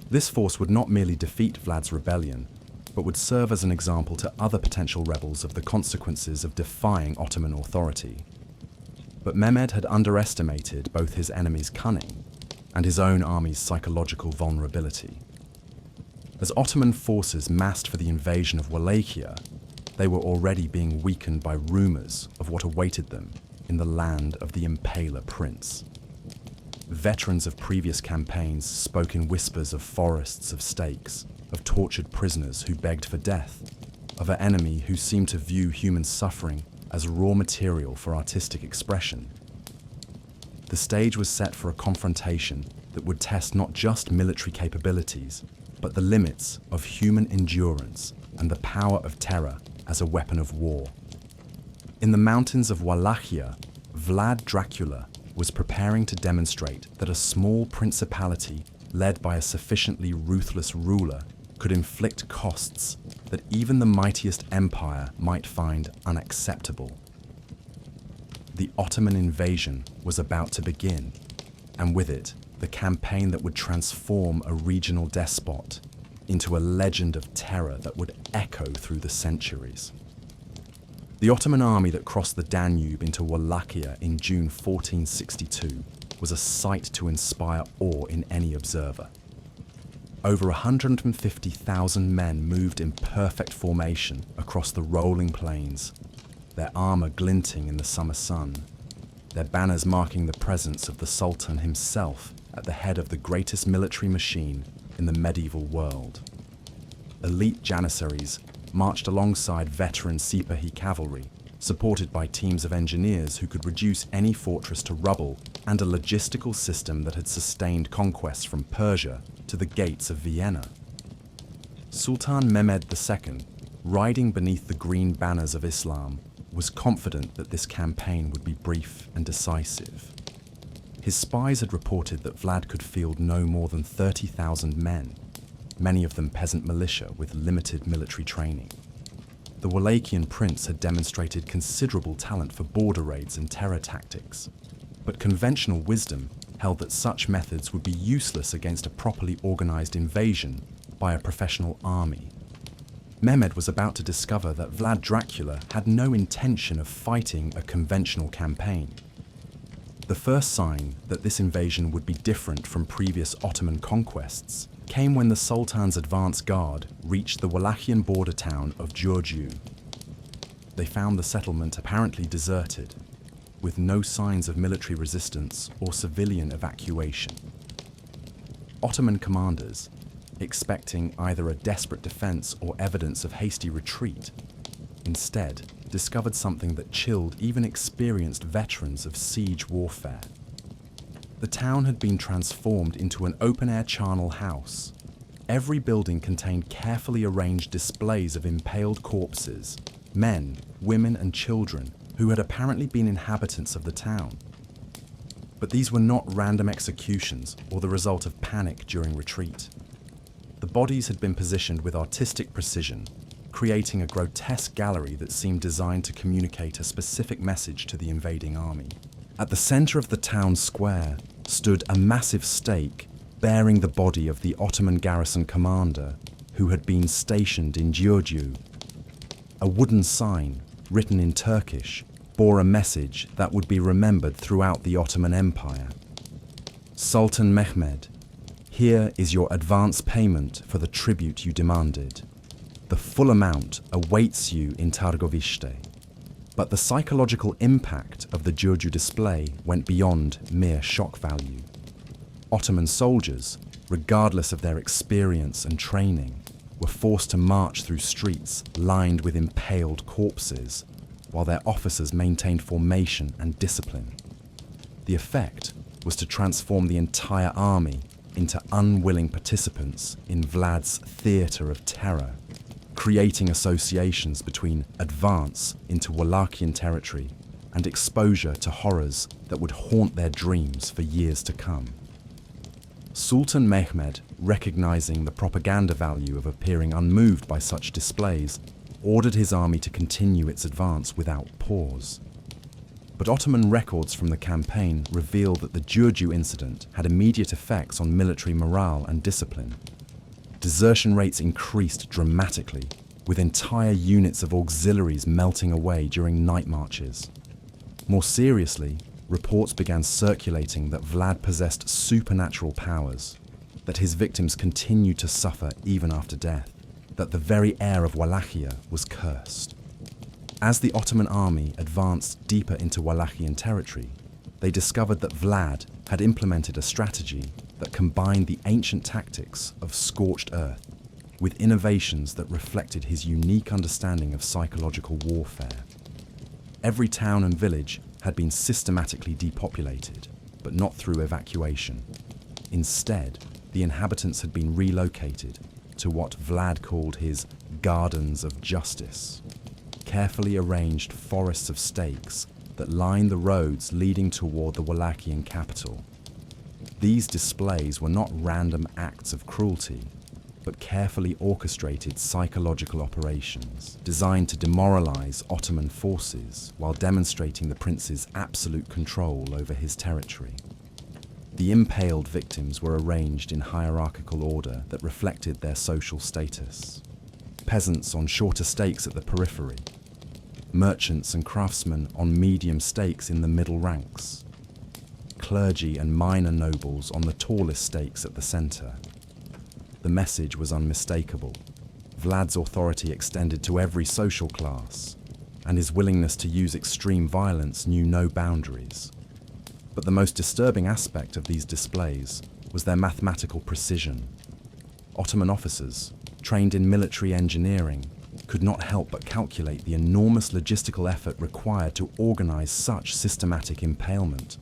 This force would not merely defeat Vlad's rebellion, but would serve as an example to other potential rebels of the consequences of defying Ottoman authority. But Mehmed had underestimated both his enemy's cunning and his own army's psychological vulnerability. As Ottoman forces massed for the invasion of Wallachia, they were already being weakened by rumors of what awaited them in the land of the Impaler prince. Veterans of previous campaigns spoke in whispers of forests of stakes, of tortured prisoners who begged for death, of an enemy who seemed to view human suffering as raw material for artistic expression. The stage was set for a confrontation that would test not just military capabilities, but the limits of human endurance and the power of terror as a weapon of war. In the mountains of Wallachia, Vlad Dracula was preparing to demonstrate that a small principality led by a sufficiently ruthless ruler could inflict costs that even the mightiest empire might find unacceptable. The Ottoman invasion was about to begin, and with it, the campaign that would transform a regional despot into a legend of terror that would echo through the centuries. The Ottoman army that crossed the Danube into Wallachia in June 1462 was a sight to inspire awe in any observer. Over 150,000 men moved in perfect formation across the rolling plains, their armor glinting in the summer sun, their banners marking the presence of the Sultan himself at the head of the greatest military machine in the medieval world. Elite janissaries marched alongside veteran Sipahi cavalry, supported by teams of engineers who could reduce any fortress to rubble, and a logistical system that had sustained conquests from Persia to the gates of Vienna. Sultan Mehmed II, riding beneath the green banners of Islam, was confident that this campaign would be brief and decisive. His spies had reported that Vlad could field no more than 30,000 men, many of them peasant militia with limited military training. The Wallachian prince had demonstrated considerable talent for border raids and terror tactics, but conventional wisdom held that such methods would be useless against a properly organized invasion by a professional army. Mehmed was about to discover that Vlad Dracula had no intention of fighting a conventional campaign. The first sign that this invasion would be different from previous Ottoman conquests came when the Sultan's advance guard reached the Wallachian border town of Giurgiu. They found the settlement apparently deserted, with no signs of military resistance or civilian evacuation. Ottoman commanders, expecting either a desperate defense or evidence of hasty retreat, instead discovered something that chilled even experienced veterans of siege warfare. The town had been transformed into an open-air charnel house. Every building contained carefully arranged displays of impaled corpses, men, women, and children who had apparently been inhabitants of the town. But these were not random executions or the result of panic during retreat. The bodies had been positioned with artistic precision, creating a grotesque gallery that seemed designed to communicate a specific message to the invading army. At the center of the town square stood a massive stake bearing the body of the Ottoman garrison commander who had been stationed in Giurgiu. A wooden sign, written in Turkish, bore a message that would be remembered throughout the Ottoman Empire. Sultan Mehmed, here is your advance payment for the tribute you demanded. The full amount awaits you in Targoviste. But the psychological impact of the Giurgiu display went beyond mere shock value. Ottoman soldiers, regardless of their experience and training, were forced to march through streets lined with impaled corpses, while their officers maintained formation and discipline. The effect was to transform the entire army into unwilling participants in Vlad's theatre of terror, creating associations between advance into Wallachian territory and exposure to horrors that would haunt their dreams for years to come. Sultan Mehmed, recognizing the propaganda value of appearing unmoved by such displays, ordered his army to continue its advance without pause. But Ottoman records from the campaign reveal that the Giurgiu incident had immediate effects on military morale and discipline. Desertion rates increased dramatically, with entire units of auxiliaries melting away during night marches. More seriously, reports began circulating that Vlad possessed supernatural powers, that his victims continued to suffer even after death, that the very air of Wallachia was cursed. As the Ottoman army advanced deeper into Wallachian territory, they discovered that Vlad had implemented a strategy that combined the ancient tactics of scorched earth with innovations that reflected his unique understanding of psychological warfare. Every town and village had been systematically depopulated, but not through evacuation. Instead, the inhabitants had been relocated to what Vlad called his gardens of justice, carefully arranged forests of stakes that lined the roads leading toward the Wallachian capital. These displays were not random acts of cruelty, but carefully orchestrated psychological operations designed to demoralize Ottoman forces while demonstrating the prince's absolute control over his territory. The impaled victims were arranged in hierarchical order that reflected their social status. Peasants on shorter stakes at the periphery, merchants and craftsmen on medium stakes in the middle ranks, clergy and minor nobles on the tallest stakes at the center. The message was unmistakable. Vlad's authority extended to every social class, and his willingness to use extreme violence knew no boundaries. But the most disturbing aspect of these displays was their mathematical precision. Ottoman officers, trained in military engineering, could not help but calculate the enormous logistical effort required to organize such systematic impalement.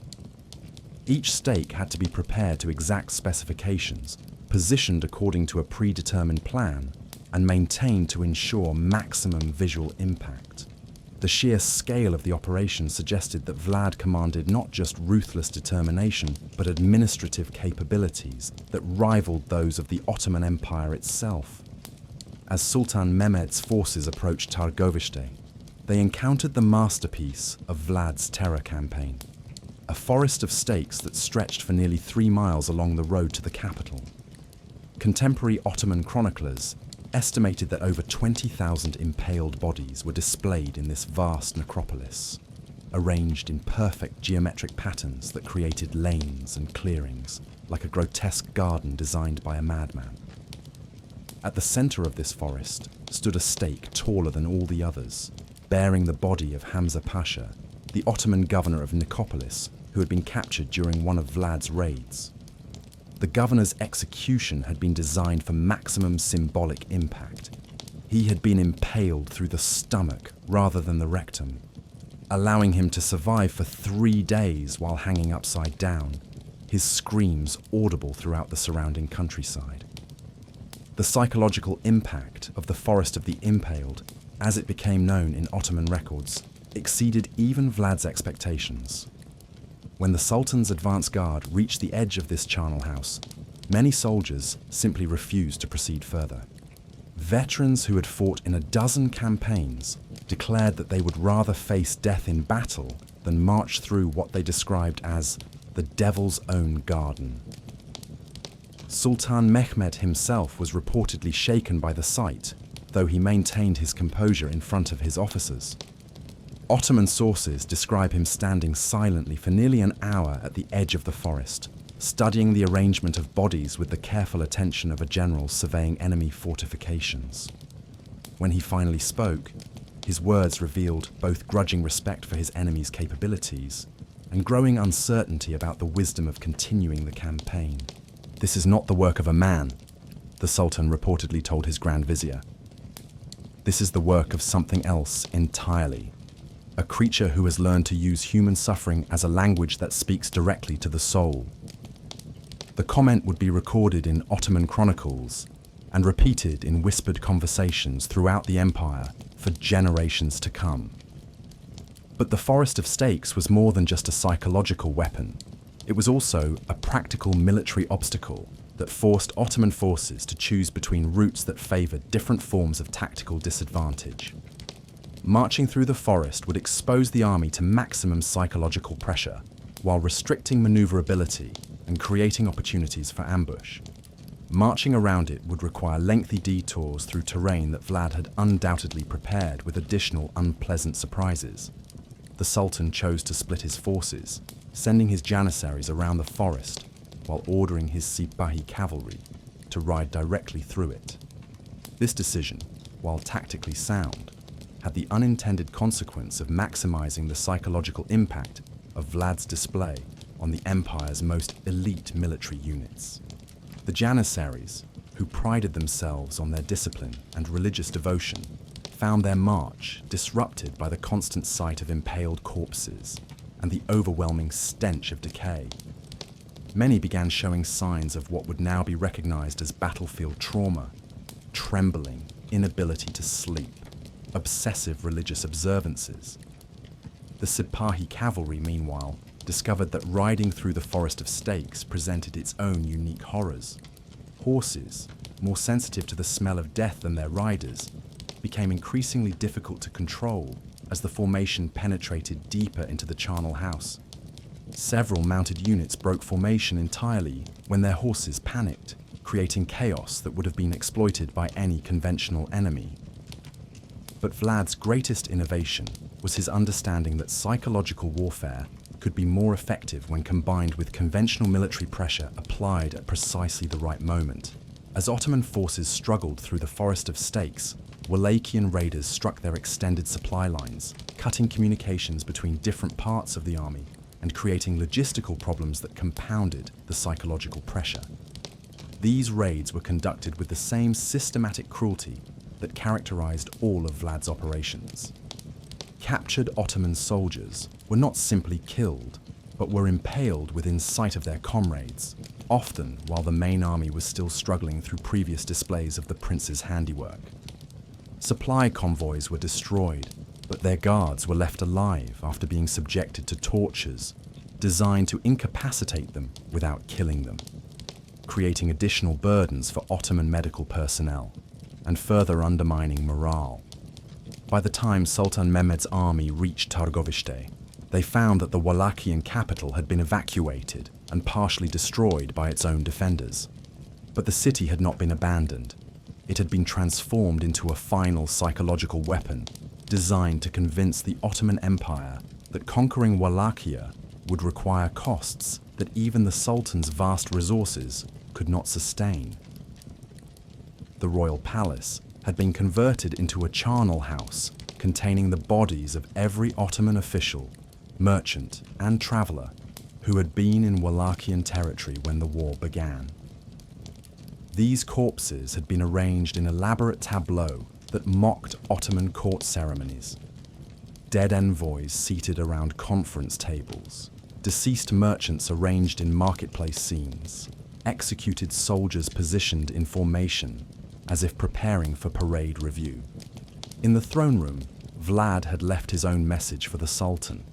Each stake had to be prepared to exact specifications, positioned according to a predetermined plan, and maintained to ensure maximum visual impact. The sheer scale of the operation suggested that Vlad commanded not just ruthless determination, but administrative capabilities that rivaled those of the Ottoman Empire itself. As Sultan Mehmed's forces approached Targovishte, they encountered the masterpiece of Vlad's terror campaign, a forest of stakes that stretched for nearly 3 miles along the road to the capital. Contemporary Ottoman chroniclers estimated that over 20,000 impaled bodies were displayed in this vast necropolis, arranged in perfect geometric patterns that created lanes and clearings, like a grotesque garden designed by a madman. At the center of this forest stood a stake taller than all the others, bearing the body of Hamza Pasha, the Ottoman governor of Nicopolis, who had been captured during one of Vlad's raids. The governor's execution had been designed for maximum symbolic impact. He had been impaled through the stomach rather than the rectum, allowing him to survive for 3 days while hanging upside down, his screams audible throughout the surrounding countryside. The psychological impact of the Forest of the Impaled, as it became known in Ottoman records, exceeded even Vlad's expectations. When the Sultan's advance guard reached the edge of this charnel house, many soldiers simply refused to proceed further. Veterans who had fought in a dozen campaigns declared that they would rather face death in battle than march through what they described as the devil's own garden. Sultan Mehmed himself was reportedly shaken by the sight, though he maintained his composure in front of his officers. Ottoman sources describe him standing silently for nearly an hour at the edge of the forest, studying the arrangement of bodies with the careful attention of a general surveying enemy fortifications. When he finally spoke, his words revealed both grudging respect for his enemy's capabilities and growing uncertainty about the wisdom of continuing the campaign. "This is not the work of a man," the Sultan reportedly told his Grand Vizier. "This is the work of something else entirely. A creature who has learned to use human suffering as a language that speaks directly to the soul." The comment would be recorded in Ottoman chronicles and repeated in whispered conversations throughout the empire for generations to come. But the Forest of Stakes was more than just a psychological weapon. It was also a practical military obstacle that forced Ottoman forces to choose between routes that favored different forms of tactical disadvantage. Marching through the forest would expose the army to maximum psychological pressure, while restricting maneuverability and creating opportunities for ambush. Marching around it would require lengthy detours through terrain that Vlad had undoubtedly prepared with additional unpleasant surprises. The Sultan chose to split his forces, sending his janissaries around the forest while ordering his Sipahi cavalry to ride directly through it. This decision, while tactically sound, had the unintended consequence of maximizing the psychological impact of Vlad's display on the empire's most elite military units. The janissaries, who prided themselves on their discipline and religious devotion, found their march disrupted by the constant sight of impaled corpses and the overwhelming stench of decay. Many began showing signs of what would now be recognized as battlefield trauma: trembling, inability to sleep, obsessive religious observances. The Sipahi cavalry, meanwhile, discovered that riding through the forest of stakes presented its own unique horrors. Horses, more sensitive to the smell of death than their riders, became increasingly difficult to control as the formation penetrated deeper into the charnel house. Several mounted units broke formation entirely when their horses panicked, creating chaos that would have been exploited by any conventional enemy. But Vlad's greatest innovation was his understanding that psychological warfare could be more effective when combined with conventional military pressure applied at precisely the right moment. As Ottoman forces struggled through the forest of stakes, Wallachian raiders struck their extended supply lines, cutting communications between different parts of the army and creating logistical problems that compounded the psychological pressure. These raids were conducted with the same systematic cruelty that characterized all of Vlad's operations. Captured Ottoman soldiers were not simply killed, but were impaled within sight of their comrades, often while the main army was still struggling through previous displays of the prince's handiwork. Supply convoys were destroyed, but their guards were left alive after being subjected to tortures designed to incapacitate them without killing them, creating additional burdens for Ottoman medical personnel and further undermining morale. By the time Sultan Mehmed's army reached Targovishte, they found that the Wallachian capital had been evacuated and partially destroyed by its own defenders. But the city had not been abandoned. It had been transformed into a final psychological weapon designed to convince the Ottoman Empire that conquering Wallachia would require costs that even the Sultan's vast resources could not sustain. The royal palace had been converted into a charnel house containing the bodies of every Ottoman official, merchant, and traveller who had been in Wallachian territory when the war began. These corpses had been arranged in elaborate tableaux that mocked Ottoman court ceremonies. Dead envoys seated around conference tables, deceased merchants arranged in marketplace scenes, executed soldiers positioned in formation as if preparing for parade review. In the throne room, Vlad had left his own message for the Sultan.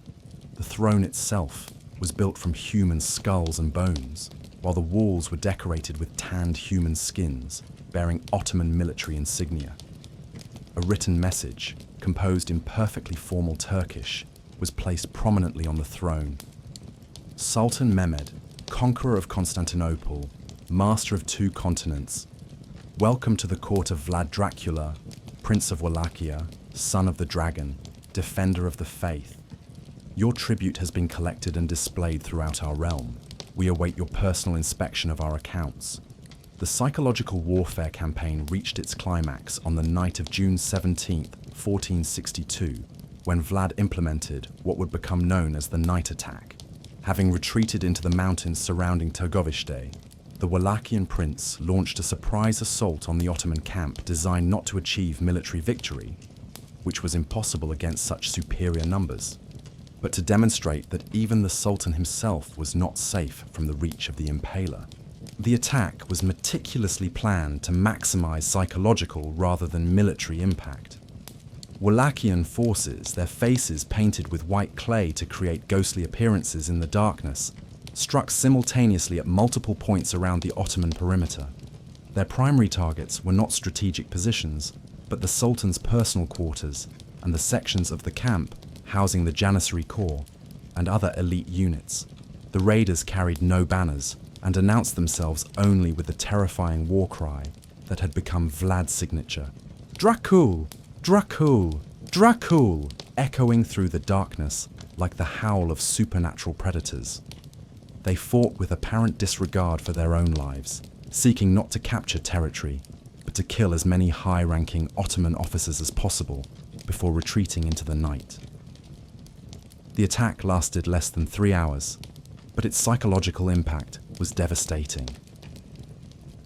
The throne itself was built from human skulls and bones, while the walls were decorated with tanned human skins bearing Ottoman military insignia. A written message, composed in perfectly formal Turkish, was placed prominently on the throne. Sultan Mehmed, conqueror of Constantinople, master of 2 continents, welcome to the court of Vlad Dracula, Prince of Wallachia, son of the dragon, defender of the faith. Your tribute has been collected and displayed throughout our realm. We await your personal inspection of our accounts. The psychological warfare campaign reached its climax on the night of June 17, 1462, when Vlad implemented what would become known as the night attack. Having retreated into the mountains surrounding Targovishte, the Wallachian prince launched a surprise assault on the Ottoman camp designed not to achieve military victory, which was impossible against such superior numbers, but to demonstrate that even the Sultan himself was not safe from the reach of the Impaler. The attack was meticulously planned to maximize psychological rather than military impact. Wallachian forces, their faces painted with white clay to create ghostly appearances in the darkness, struck simultaneously at multiple points around the Ottoman perimeter. Their primary targets were not strategic positions, but the Sultan's personal quarters and the sections of the camp housing the Janissary Corps and other elite units. The raiders carried no banners, and announced themselves only with the terrifying war cry that had become Vlad's signature, "Dracul! Dracul! Dracul!" echoing through the darkness like the howl of supernatural predators. They fought with apparent disregard for their own lives, seeking not to capture territory, but to kill as many high-ranking Ottoman officers as possible before retreating into the night. The attack lasted less than 3 hours, but its psychological impact was devastating.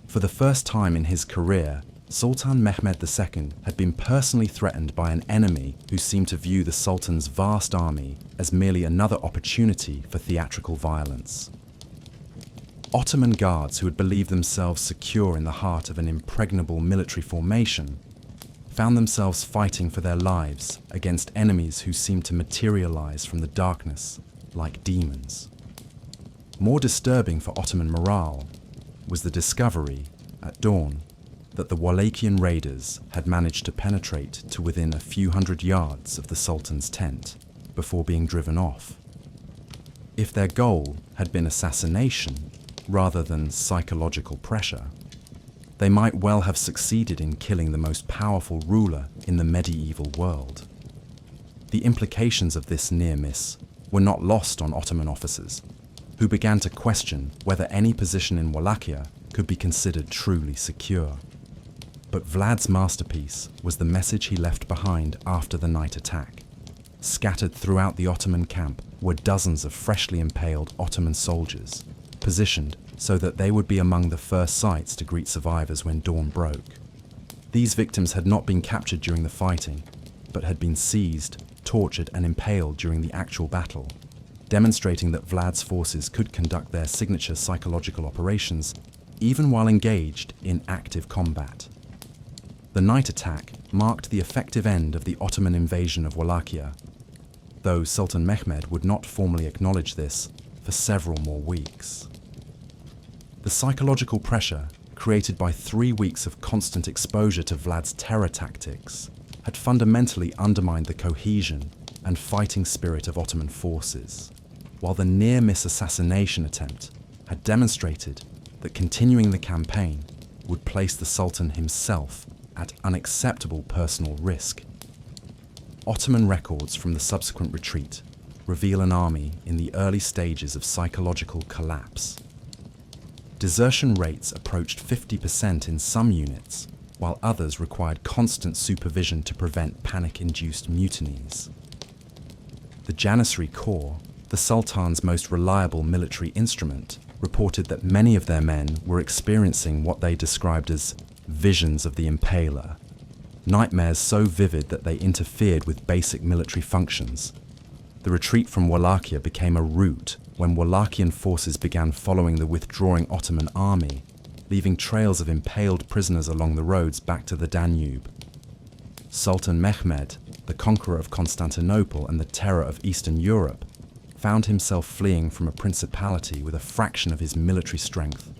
For the first time in his career, Sultan Mehmed II had been personally threatened by an enemy who seemed to view the Sultan's vast army as merely another opportunity for theatrical violence. Ottoman guards who had believed themselves secure in the heart of an impregnable military formation found themselves fighting for their lives against enemies who seemed to materialize from the darkness like demons. More disturbing for Ottoman morale was the discovery, at dawn, that the Wallachian raiders had managed to penetrate to within a few hundred yards of the Sultan's tent before being driven off. If their goal had been assassination rather than psychological pressure, they might well have succeeded in killing the most powerful ruler in the medieval world. The implications of this near miss were not lost on Ottoman officers, who began to question whether any position in Wallachia could be considered truly secure. But Vlad's masterpiece was the message he left behind after the night attack. Scattered throughout the Ottoman camp were dozens of freshly impaled Ottoman soldiers, positioned so that they would be among the first sights to greet survivors when dawn broke. These victims had not been captured during the fighting, but had been seized, tortured, and impaled during the actual battle, demonstrating that Vlad's forces could conduct their signature psychological operations even while engaged in active combat. The night attack marked the effective end of the Ottoman invasion of Wallachia, though Sultan Mehmed would not formally acknowledge this for several more weeks. The psychological pressure created by 3 weeks of constant exposure to Vlad's terror tactics had fundamentally undermined the cohesion and fighting spirit of Ottoman forces, while the near-miss assassination attempt had demonstrated that continuing the campaign would place the Sultan himself at unacceptable personal risk. Ottoman records from the subsequent retreat reveal an army in the early stages of psychological collapse. Desertion rates approached 50% in some units, while others required constant supervision to prevent panic-induced mutinies. The Janissary Corps, the Sultan's most reliable military instrument, reported that many of their men were experiencing what they described as visions of the Impaler, nightmares so vivid that they interfered with basic military functions. The retreat from Wallachia became a route when Wallachian forces began following the withdrawing Ottoman army, leaving trails of impaled prisoners along the roads back to the Danube. Sultan Mehmed, the conqueror of Constantinople and the terror of Eastern Europe, found himself fleeing from a principality with a fraction of his military strength,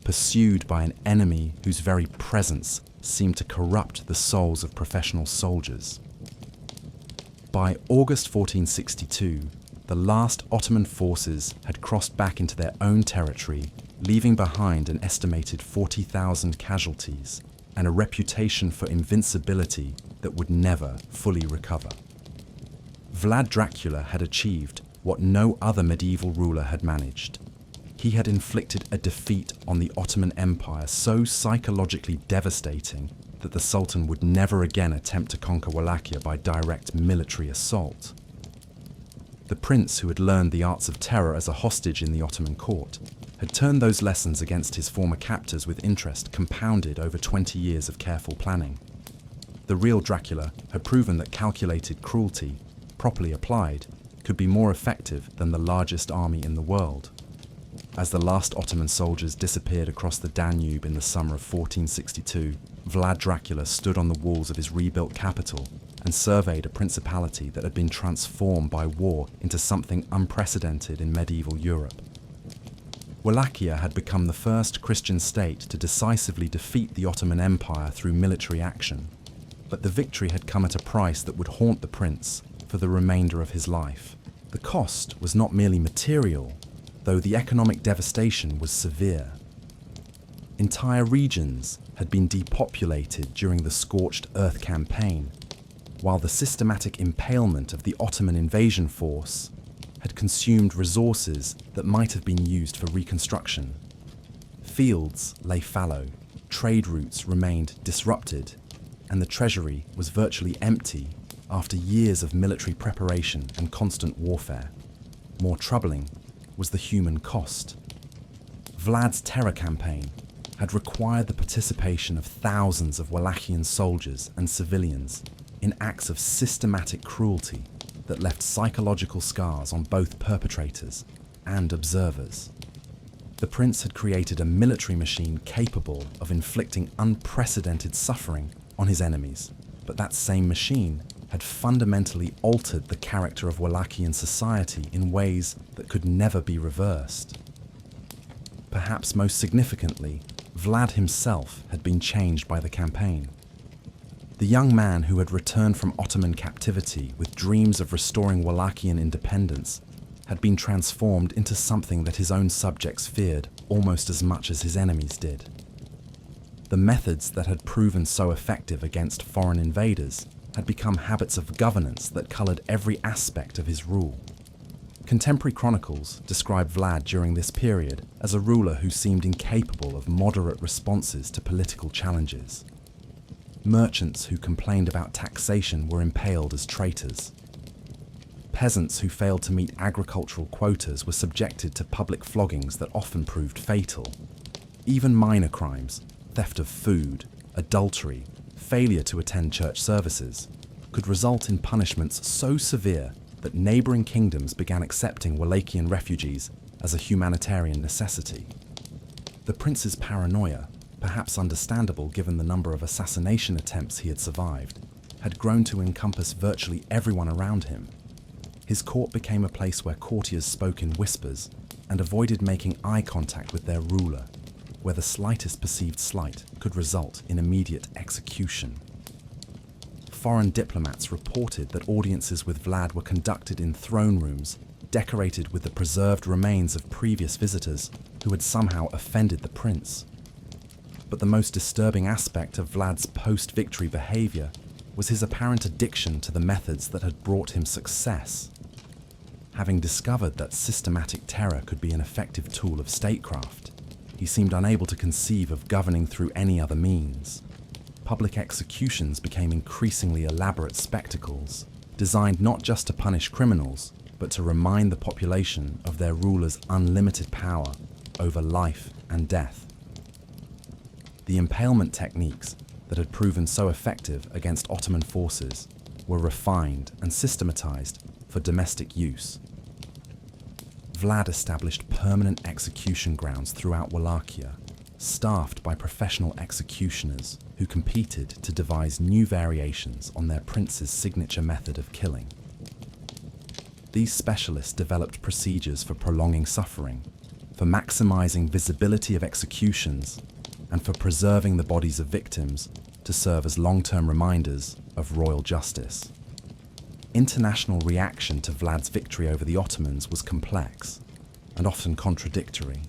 pursued by an enemy whose very presence seemed to corrupt the souls of professional soldiers. By August 1462, the last Ottoman forces had crossed back into their own territory, leaving behind an estimated 40,000 casualties and a reputation for invincibility that would never fully recover. Vlad Dracula had achieved what no other medieval ruler had managed. He had inflicted a defeat on the Ottoman Empire so psychologically devastating that the Sultan would never again attempt to conquer Wallachia by direct military assault. The prince, who had learned the arts of terror as a hostage in the Ottoman court, had turned those lessons against his former captors with interest compounded over 20 years of careful planning. The real Dracula had proven that calculated cruelty, properly applied, could be more effective than the largest army in the world. As the last Ottoman soldiers disappeared across the Danube in the summer of 1462, Vlad Dracula stood on the walls of his rebuilt capital and surveyed a principality that had been transformed by war into something unprecedented in medieval Europe. Wallachia had become the first Christian state to decisively defeat the Ottoman Empire through military action, but the victory had come at a price that would haunt the prince for the remainder of his life. The cost was not merely material, though the economic devastation was severe. Entire regions had been depopulated during the Scorched Earth campaign, while the systematic impalement of the Ottoman invasion force had consumed resources that might have been used for reconstruction. Fields lay fallow, trade routes remained disrupted, and the treasury was virtually empty after years of military preparation and constant warfare. More troubling was the human cost. Vlad's terror campaign had required the participation of thousands of Wallachian soldiers and civilians in acts of systematic cruelty that left psychological scars on both perpetrators and observers. The prince had created a military machine capable of inflicting unprecedented suffering on his enemies, but that same machine had fundamentally altered the character of Wallachian society in ways that could never be reversed. Perhaps most significantly, Vlad himself had been changed by the campaign. The young man who had returned from Ottoman captivity with dreams of restoring Wallachian independence had been transformed into something that his own subjects feared almost as much as his enemies did. The methods that had proven so effective against foreign invaders had become habits of governance that coloured every aspect of his rule. Contemporary chronicles describe Vlad during this period as a ruler who seemed incapable of moderate responses to political challenges. Merchants who complained about taxation were impaled as traitors. Peasants who failed to meet agricultural quotas were subjected to public floggings that often proved fatal. Even minor crimes, theft of food, adultery, failure to attend church services, could result in punishments so severe that neighbouring kingdoms began accepting Wallachian refugees as a humanitarian necessity. The prince's paranoia, perhaps understandable given the number of assassination attempts he had survived, had grown to encompass virtually everyone around him. His court became a place where courtiers spoke in whispers and avoided making eye contact with their ruler, where the slightest perceived slight could result in immediate execution. Foreign diplomats reported that audiences with Vlad were conducted in throne rooms decorated with the preserved remains of previous visitors who had somehow offended the prince. But the most disturbing aspect of Vlad's post-victory behaviour was his apparent addiction to the methods that had brought him success. Having discovered that systematic terror could be an effective tool of statecraft, he seemed unable to conceive of governing through any other means. Public executions became increasingly elaborate spectacles, designed not just to punish criminals, but to remind the population of their ruler's unlimited power over life and death. The impalement techniques that had proven so effective against Ottoman forces were refined and systematized for domestic use. Vlad established permanent execution grounds throughout Wallachia, staffed by professional executioners who competed to devise new variations on their prince's signature method of killing. These specialists developed procedures for prolonging suffering, for maximizing visibility of executions, and for preserving the bodies of victims to serve as long-term reminders of royal justice. International reaction to Vlad's victory over the Ottomans was complex and often contradictory.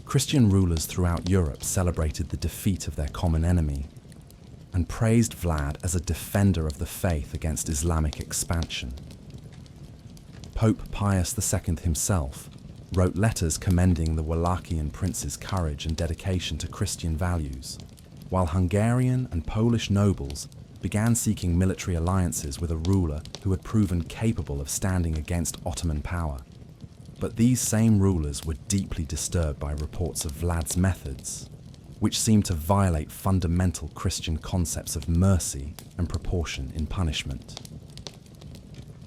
Christian rulers throughout Europe celebrated the defeat of their common enemy and praised Vlad as a defender of the faith against Islamic expansion. Pope Pius II himself wrote letters commending the Wallachian prince's courage and dedication to Christian values, while Hungarian and Polish nobles began seeking military alliances with a ruler who had proven capable of standing against Ottoman power. But these same rulers were deeply disturbed by reports of Vlad's methods, which seemed to violate fundamental Christian concepts of mercy and proportion in punishment.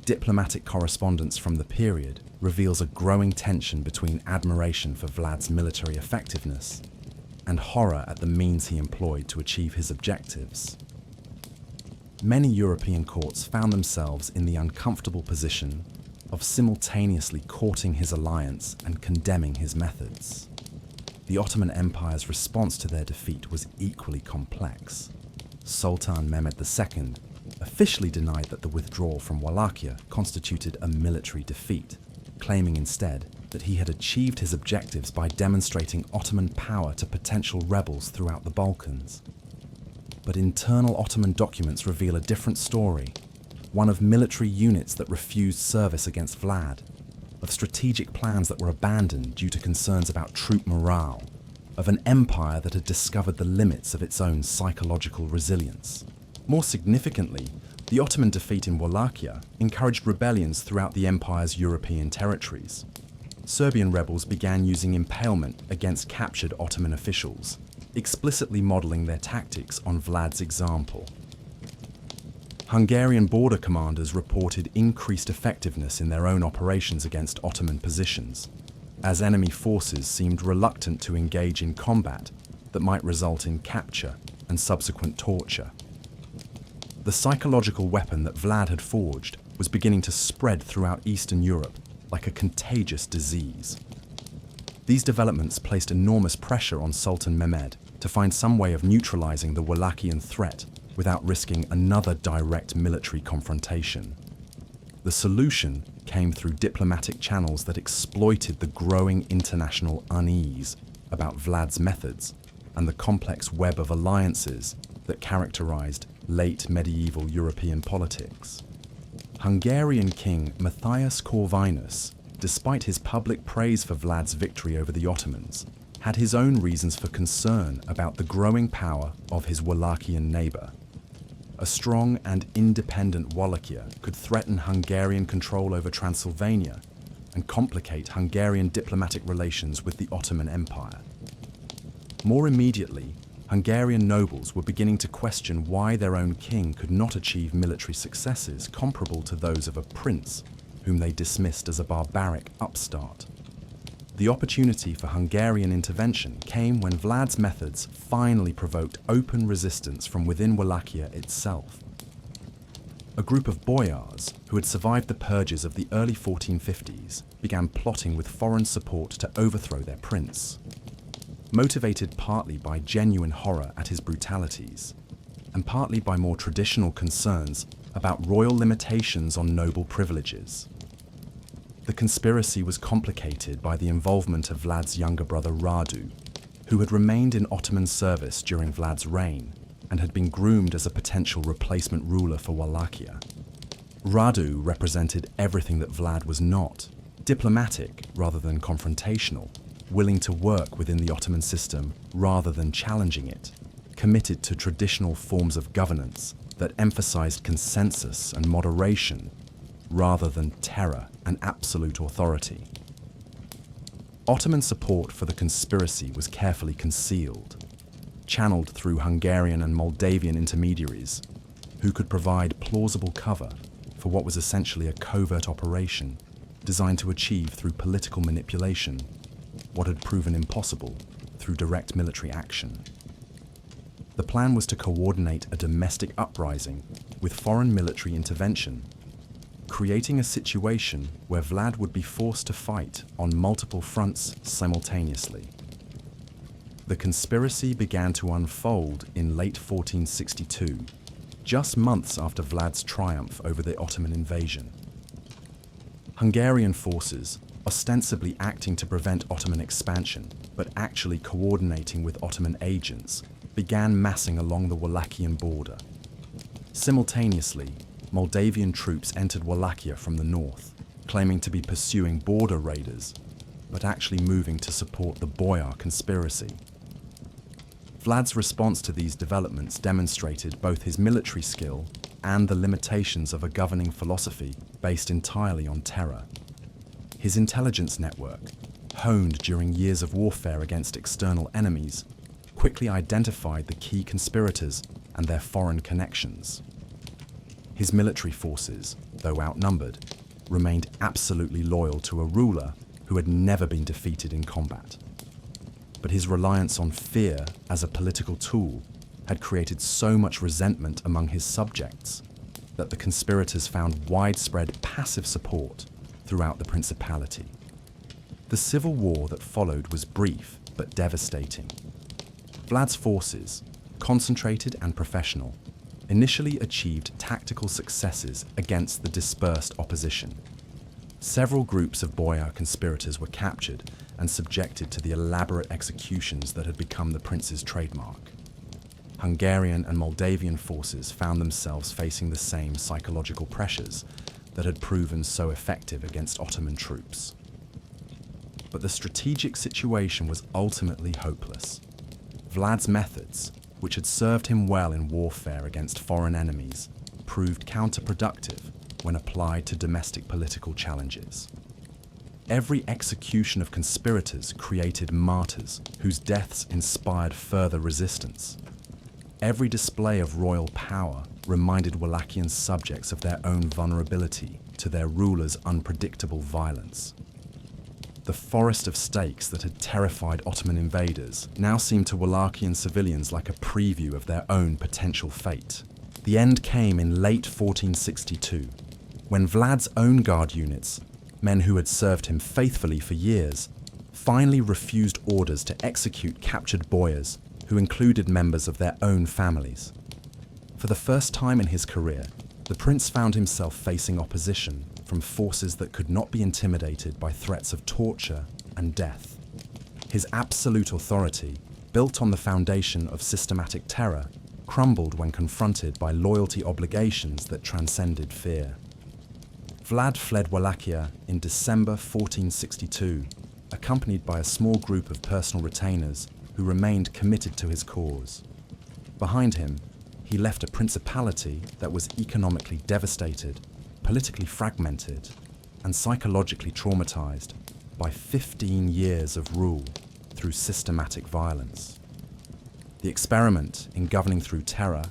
Diplomatic correspondence from the period reveals a growing tension between admiration for Vlad's military effectiveness and horror at the means he employed to achieve his objectives. Many European courts found themselves in the uncomfortable position of simultaneously courting his alliance and condemning his methods. The Ottoman Empire's response to their defeat was equally complex. Sultan Mehmed II officially denied that the withdrawal from Wallachia constituted a military defeat, claiming instead that he had achieved his objectives by demonstrating Ottoman power to potential rebels throughout the Balkans. But internal Ottoman documents reveal a different story, one of military units that refused service against Vlad, of strategic plans that were abandoned due to concerns about troop morale, of an empire that had discovered the limits of its own psychological resilience. More significantly, the Ottoman defeat in Wallachia encouraged rebellions throughout the empire's European territories. Serbian rebels began using impalement against captured Ottoman officials, explicitly modelling their tactics on Vlad's example. Hungarian border commanders reported increased effectiveness in their own operations against Ottoman positions, as enemy forces seemed reluctant to engage in combat that might result in capture and subsequent torture. The psychological weapon that Vlad had forged was beginning to spread throughout Eastern Europe like a contagious disease. These developments placed enormous pressure on Sultan Mehmed to find some way of neutralizing the Wallachian threat without risking another direct military confrontation. The solution came through diplomatic channels that exploited the growing international unease about Vlad's methods and the complex web of alliances that characterized late medieval European politics. Hungarian King Matthias Corvinus, despite his public praise for Vlad's victory over the Ottomans, had his own reasons for concern about the growing power of his Wallachian neighbour. A strong and independent Wallachia could threaten Hungarian control over Transylvania and complicate Hungarian diplomatic relations with the Ottoman Empire. More immediately, Hungarian nobles were beginning to question why their own king could not achieve military successes comparable to those of a prince whom they dismissed as a barbaric upstart. The opportunity for Hungarian intervention came when Vlad's methods finally provoked open resistance from within Wallachia itself. A group of boyars who had survived the purges of the early 1450s began plotting with foreign support to overthrow their prince. Motivated partly by genuine horror at his brutalities, and partly by more traditional concerns about royal limitations on noble privileges. The conspiracy was complicated by the involvement of Vlad's younger brother Radu, who had remained in Ottoman service during Vlad's reign and had been groomed as a potential replacement ruler for Wallachia. Radu represented everything that Vlad was not, diplomatic rather than confrontational, willing to work within the Ottoman system rather than challenging it, committed to traditional forms of governance that emphasized consensus and moderation rather than terror and absolute authority. Ottoman support for the conspiracy was carefully concealed, channeled through Hungarian and Moldavian intermediaries who could provide plausible cover for what was essentially a covert operation designed to achieve through political manipulation what had proven impossible through direct military action. The plan was to coordinate a domestic uprising with foreign military intervention, creating a situation where Vlad would be forced to fight on multiple fronts simultaneously. The conspiracy began to unfold in late 1462, just months after Vlad's triumph over the Ottoman invasion. Hungarian forces, ostensibly acting to prevent Ottoman expansion, but actually coordinating with Ottoman agents, began massing along the Wallachian border. Simultaneously, Moldavian troops entered Wallachia from the north, claiming to be pursuing border raiders, but actually moving to support the Boyar conspiracy. Vlad's response to these developments demonstrated both his military skill and the limitations of a governing philosophy based entirely on terror. His intelligence network, honed during years of warfare against external enemies, quickly identified the key conspirators and their foreign connections. His military forces, though outnumbered, remained absolutely loyal to a ruler who had never been defeated in combat. But his reliance on fear as a political tool had created so much resentment among his subjects that the conspirators found widespread passive support throughout the principality. The civil war that followed was brief but devastating. Vlad's forces, concentrated and professional, initially achieved tactical successes against the dispersed opposition. Several groups of boyar conspirators were captured and subjected to the elaborate executions that had become the prince's trademark. Hungarian and Moldavian forces found themselves facing the same psychological pressures that had proven so effective against Ottoman troops. But the strategic situation was ultimately hopeless. Vlad's methods, which had served him well in warfare against foreign enemies, proved counterproductive when applied to domestic political challenges. Every execution of conspirators created martyrs whose deaths inspired further resistance. Every display of royal power reminded Wallachian subjects of their own vulnerability to their rulers' unpredictable violence. The forest of stakes that had terrified Ottoman invaders now seemed to Wallachian civilians like a preview of their own potential fate. The end came in late 1462, when Vlad's own guard units, men who had served him faithfully for years, finally refused orders to execute captured boyars who included members of their own families. For the first time in his career, the prince found himself facing opposition from forces that could not be intimidated by threats of torture and death. His absolute authority, built on the foundation of systematic terror, crumbled when confronted by loyalty obligations that transcended fear. Vlad fled Wallachia in December 1462, accompanied by a small group of personal retainers who remained committed to his cause. Behind him, he left a principality that was economically devastated, politically fragmented, and psychologically traumatized by 15 years of rule through systematic violence. The experiment in governing through terror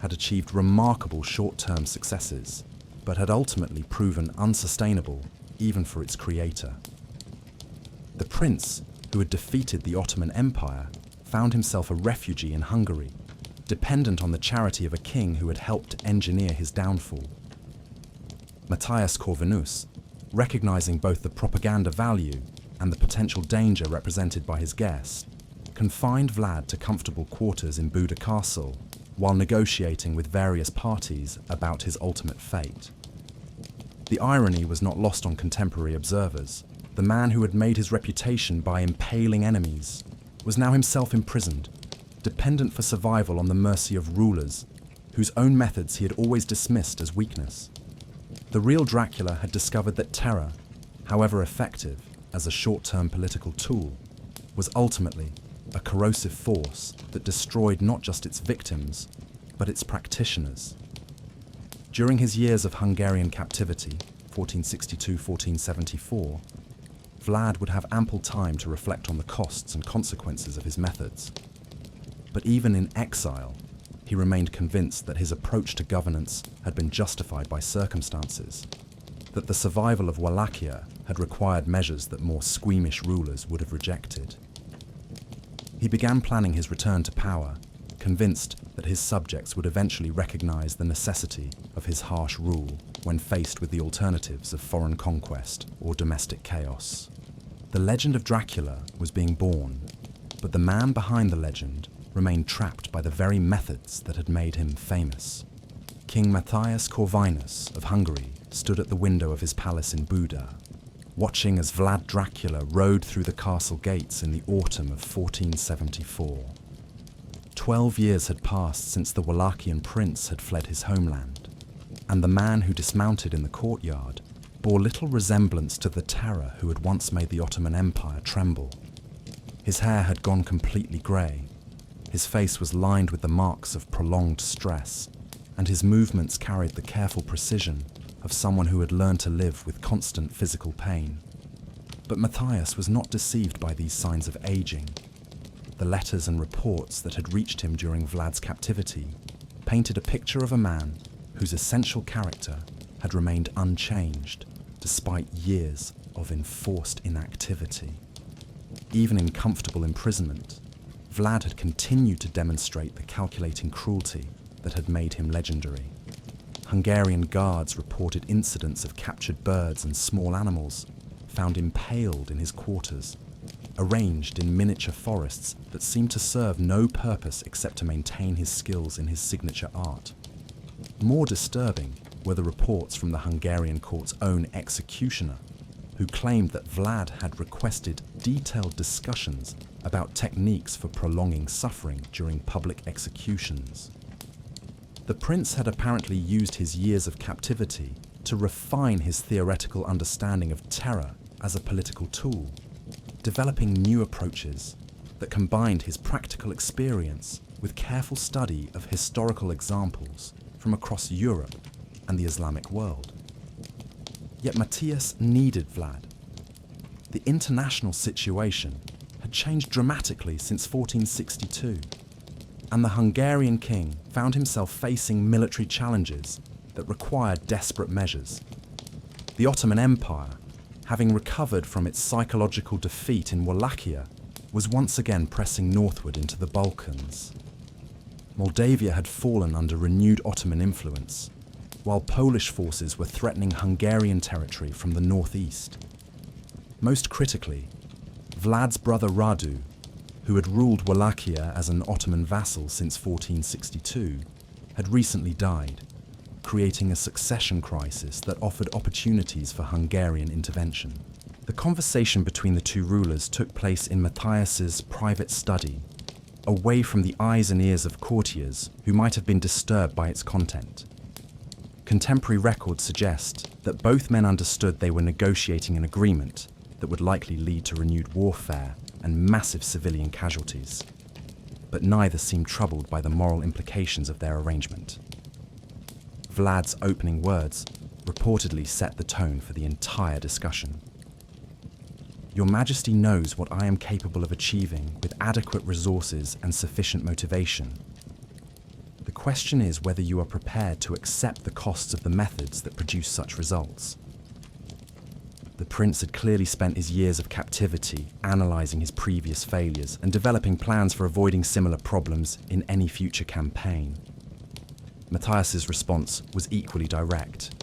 had achieved remarkable short-term successes, but had ultimately proven unsustainable even for its creator. The prince, who had defeated the Ottoman Empire, found himself a refugee in Hungary, dependent on the charity of a king who had helped engineer his downfall. Matthias Corvinus, recognizing both the propaganda value and the potential danger represented by his guest, confined Vlad to comfortable quarters in Buda Castle while negotiating with various parties about his ultimate fate. The irony was not lost on contemporary observers. The man who had made his reputation by impaling enemies was now himself imprisoned, dependent for survival on the mercy of rulers whose own methods he had always dismissed as weakness. The real Dracula had discovered that terror, however effective as a short-term political tool, was ultimately a corrosive force that destroyed not just its victims, but its practitioners. During his years of Hungarian captivity, 1462-1474, Vlad would have ample time to reflect on the costs and consequences of his methods. But even in exile, he remained convinced that his approach to governance had been justified by circumstances, that the survival of Wallachia had required measures that more squeamish rulers would have rejected. He began planning his return to power, convinced that his subjects would eventually recognize the necessity of his harsh rule when faced with the alternatives of foreign conquest or domestic chaos. The legend of Dracula was being born, but the man behind the legend remained trapped by the very methods that had made him famous. King Matthias Corvinus of Hungary stood at the window of his palace in Buda, watching as Vlad Dracula rode through the castle gates in the autumn of 1474. 12 years had passed since the Wallachian prince had fled his homeland, and the man who dismounted in the courtyard bore little resemblance to the terror who had once made the Ottoman Empire tremble. His hair had gone completely grey, his face was lined with the marks of prolonged stress, and his movements carried the careful precision of someone who had learned to live with constant physical pain. But Matthias was not deceived by these signs of aging. The letters and reports that had reached him during Vlad's captivity painted a picture of a man whose essential character had remained unchanged despite years of enforced inactivity. Even in comfortable imprisonment, Vlad had continued to demonstrate the calculating cruelty that had made him legendary. Hungarian guards reported incidents of captured birds and small animals found impaled in his quarters, arranged in miniature forests that seemed to serve no purpose except to maintain his skills in his signature art. More disturbing were the reports from the Hungarian court's own executioner, who claimed that Vlad had requested detailed discussions about techniques for prolonging suffering during public executions. The prince had apparently used his years of captivity to refine his theoretical understanding of terror as a political tool, developing new approaches that combined his practical experience with careful study of historical examples from across Europe and the Islamic world. Yet Matthias needed Vlad. The international situation had changed dramatically since 1462, and the Hungarian king found himself facing military challenges that required desperate measures. The Ottoman Empire, having recovered from its psychological defeat in Wallachia, was once again pressing northward into the Balkans. Moldavia had fallen under renewed Ottoman influence, while Polish forces were threatening Hungarian territory from the northeast. Most critically, Vlad's brother Radu, who had ruled Wallachia as an Ottoman vassal since 1462, had recently died, creating a succession crisis that offered opportunities for Hungarian intervention. The conversation between the two rulers took place in Matthias's private study, away from the eyes and ears of courtiers who might have been disturbed by its content. Contemporary records suggest that both men understood they were negotiating an agreement that would likely lead to renewed warfare and massive civilian casualties, but neither seemed troubled by the moral implications of their arrangement. Vlad's opening words reportedly set the tone for the entire discussion. "Your Majesty knows what I am capable of achieving with adequate resources and sufficient motivation. The question is whether you are prepared to accept the costs of the methods that produce such results." The prince had clearly spent his years of captivity analysing his previous failures and developing plans for avoiding similar problems in any future campaign. Matthias's response was equally direct.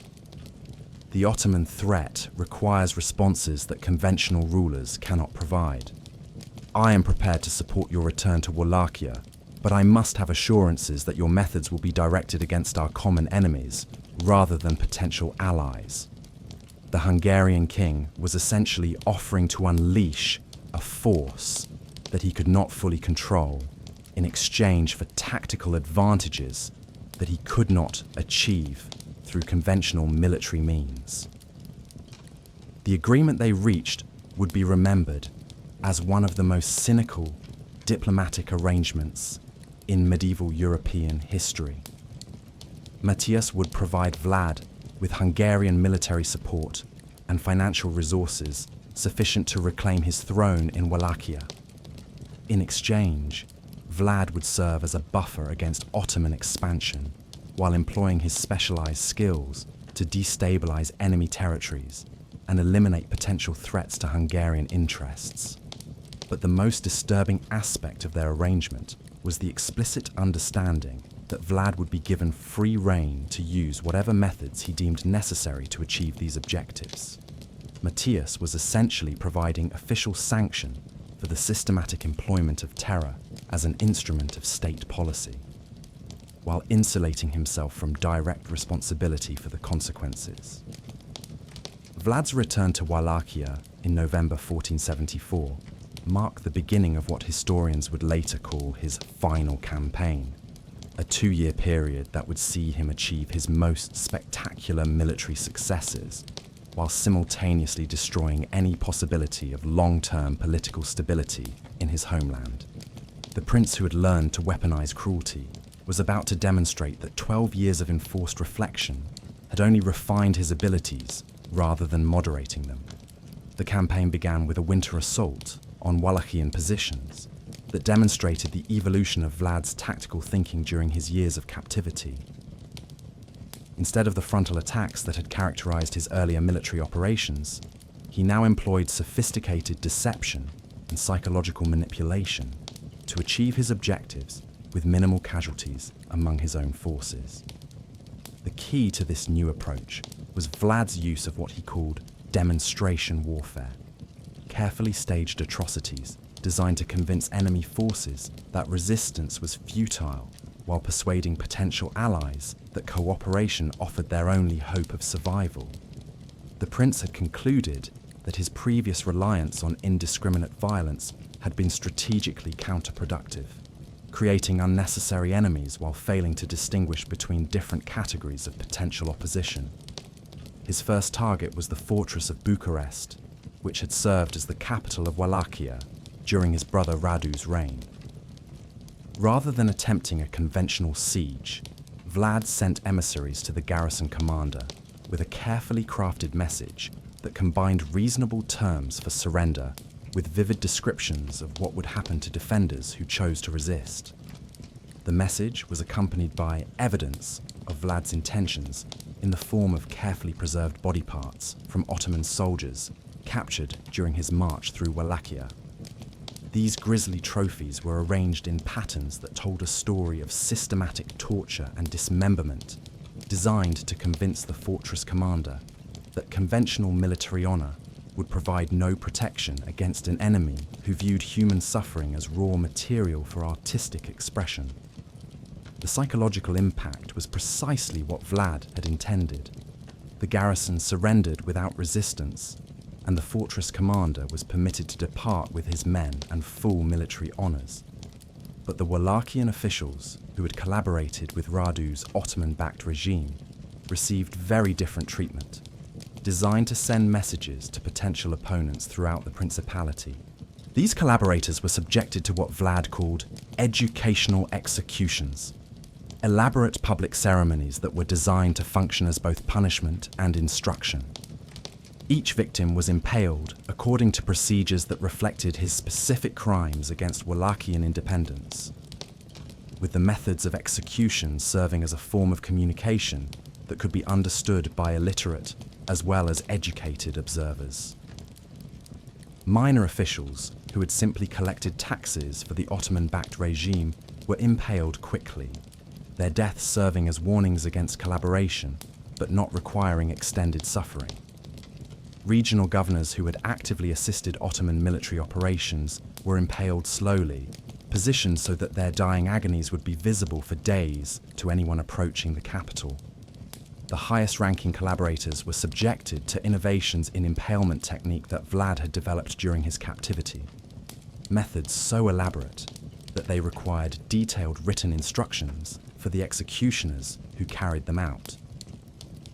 The Ottoman threat requires responses that conventional rulers cannot provide. I am prepared to support your return to Wallachia, but I must have assurances that your methods will be directed against our common enemies rather than potential allies. The Hungarian king was essentially offering to unleash a force that he could not fully control in exchange for tactical advantages that he could not achieve through conventional military means. The agreement they reached would be remembered as one of the most cynical diplomatic arrangements in medieval European history. Matthias would provide Vlad with Hungarian military support and financial resources sufficient to reclaim his throne in Wallachia. In exchange, Vlad would serve as a buffer against Ottoman expansion while employing his specialized skills to destabilize enemy territories and eliminate potential threats to Hungarian interests. But the most disturbing aspect of their arrangement was the explicit understanding that Vlad would be given free rein to use whatever methods he deemed necessary to achieve these objectives. Matthias was essentially providing official sanction for the systematic employment of terror as an instrument of state policy, while insulating himself from direct responsibility for the consequences. Vlad's return to Wallachia in November 1474 marked the beginning of what historians would later call his final campaign, a 2-year period that would see him achieve his most spectacular military successes, while simultaneously destroying any possibility of long-term political stability in his homeland. The prince who had learned to weaponize cruelty was about to demonstrate that 12 years of enforced reflection had only refined his abilities rather than moderating them. The campaign began with a winter assault on Wallachian positions that demonstrated the evolution of Vlad's tactical thinking during his years of captivity. Instead of the frontal attacks that had characterized his earlier military operations, he now employed sophisticated deception and psychological manipulation to achieve his objectives with minimal casualties among his own forces. The key to this new approach was Vlad's use of what he called demonstration warfare, carefully staged atrocities designed to convince enemy forces that resistance was futile, while persuading potential allies that cooperation offered their only hope of survival. The prince had concluded that his previous reliance on indiscriminate violence had been strategically counterproductive, creating unnecessary enemies while failing to distinguish between different categories of potential opposition. His first target was the fortress of Bucharest, which had served as the capital of Wallachia during his brother Radu's reign. Rather than attempting a conventional siege, Vlad sent emissaries to the garrison commander with a carefully crafted message that combined reasonable terms for surrender with vivid descriptions of what would happen to defenders who chose to resist. The message was accompanied by evidence of Vlad's intentions in the form of carefully preserved body parts from Ottoman soldiers captured during his march through Wallachia. These grisly trophies were arranged in patterns that told a story of systematic torture and dismemberment, designed to convince the fortress commander that conventional military honor would provide no protection against an enemy who viewed human suffering as raw material for artistic expression. The psychological impact was precisely what Vlad had intended. The garrison surrendered without resistance, and the fortress commander was permitted to depart with his men and full military honors. But the Wallachian officials, who had collaborated with Radu's Ottoman-backed regime, received very different treatment, designed to send messages to potential opponents throughout the principality. These collaborators were subjected to what Vlad called educational executions, elaborate public ceremonies that were designed to function as both punishment and instruction. Each victim was impaled according to procedures that reflected his specific crimes against Wallachian independence, with the methods of execution serving as a form of communication that could be understood by illiterate as well as educated observers. Minor officials who had simply collected taxes for the Ottoman-backed regime were impaled quickly, their deaths serving as warnings against collaboration but not requiring extended suffering. Regional governors who had actively assisted Ottoman military operations were impaled slowly, positioned so that their dying agonies would be visible for days to anyone approaching the capital. The highest-ranking collaborators were subjected to innovations in impalement technique that Vlad had developed during his captivity, methods so elaborate that they required detailed written instructions for the executioners who carried them out.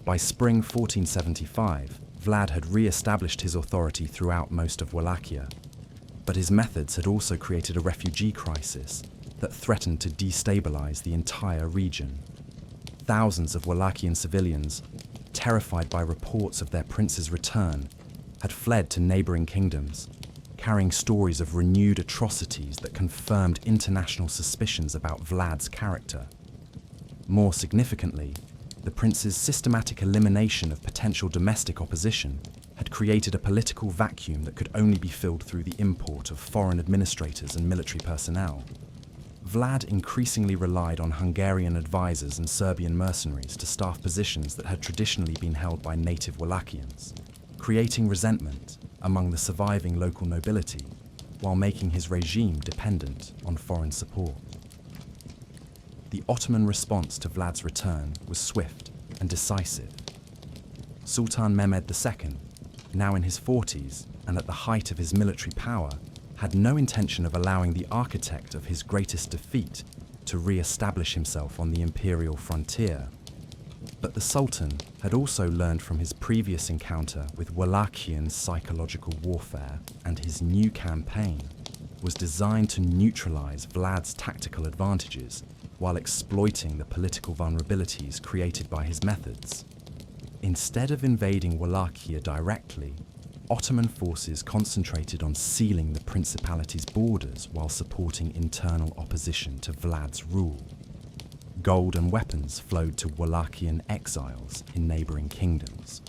By spring 1475, Vlad had re-established his authority throughout most of Wallachia, but his methods had also created a refugee crisis that threatened to destabilize the entire region. Thousands of Wallachian civilians, terrified by reports of their prince's return, had fled to neighboring kingdoms, carrying stories of renewed atrocities that confirmed international suspicions about Vlad's character. More significantly, the prince's systematic elimination of potential domestic opposition had created a political vacuum that could only be filled through the import of foreign administrators and military personnel. Vlad increasingly relied on Hungarian advisors and Serbian mercenaries to staff positions that had traditionally been held by native Wallachians, creating resentment among the surviving local nobility while making his regime dependent on foreign support. The Ottoman response to Vlad's return was swift and decisive. Sultan Mehmed II, now in his 40s and at the height of his military power, had no intention of allowing the architect of his greatest defeat to re-establish himself on the imperial frontier. But the Sultan had also learned from his previous encounter with Wallachian psychological warfare, and his new campaign was designed to neutralize Vlad's tactical advantages while exploiting the political vulnerabilities created by his methods. Instead of invading Wallachia directly, Ottoman forces concentrated on sealing the principality's borders while supporting internal opposition to Vlad's rule. Gold and weapons flowed to Wallachian exiles in neighboring kingdoms,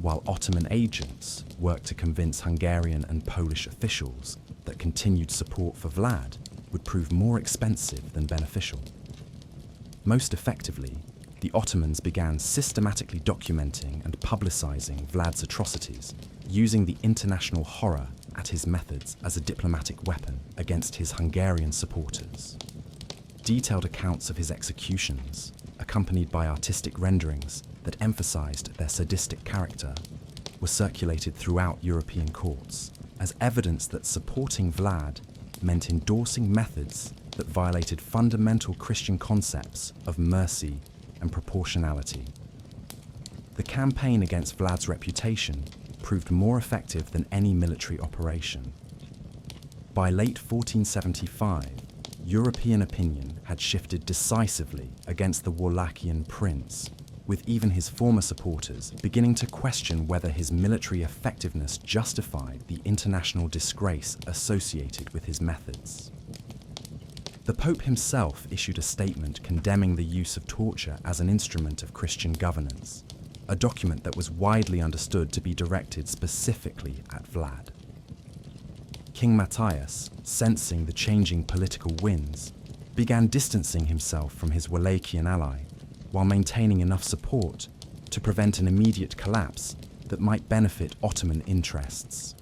while Ottoman agents worked to convince Hungarian and Polish officials that continued support for Vlad would prove more expensive than beneficial. Most effectively, the Ottomans began systematically documenting and publicizing Vlad's atrocities, using the international horror at his methods as a diplomatic weapon against his Hungarian supporters. Detailed accounts of his executions, accompanied by artistic renderings that emphasized their sadistic character, were circulated throughout European courts as evidence that supporting Vlad meant endorsing methods that violated fundamental Christian concepts of mercy and proportionality. The campaign against Vlad's reputation proved more effective than any military operation. By late 1475, European opinion had shifted decisively against the Wallachian prince, with even his former supporters beginning to question whether his military effectiveness justified the international disgrace associated with his methods. The Pope himself issued a statement condemning the use of torture as an instrument of Christian governance, a document that was widely understood to be directed specifically at Vlad. King Matthias, sensing the changing political winds, began distancing himself from his Wallachian ally, while maintaining enough support to prevent an immediate collapse that might benefit Ottoman interests.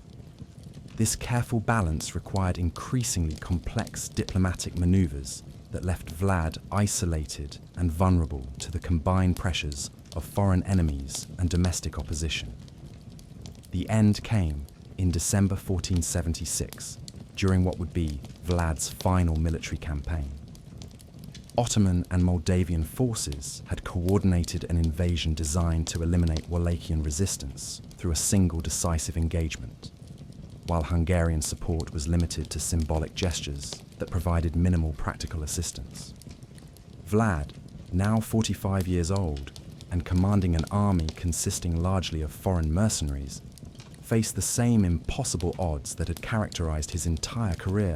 This careful balance required increasingly complex diplomatic maneuvers that left Vlad isolated and vulnerable to the combined pressures of foreign enemies and domestic opposition. The end came in December 1476, during what would be Vlad's final military campaign. Ottoman and Moldavian forces had coordinated an invasion designed to eliminate Wallachian resistance through a single decisive engagement, while Hungarian support was limited to symbolic gestures that provided minimal practical assistance. Vlad, now 45 years old and commanding an army consisting largely of foreign mercenaries, faced the same impossible odds that had characterized his entire career.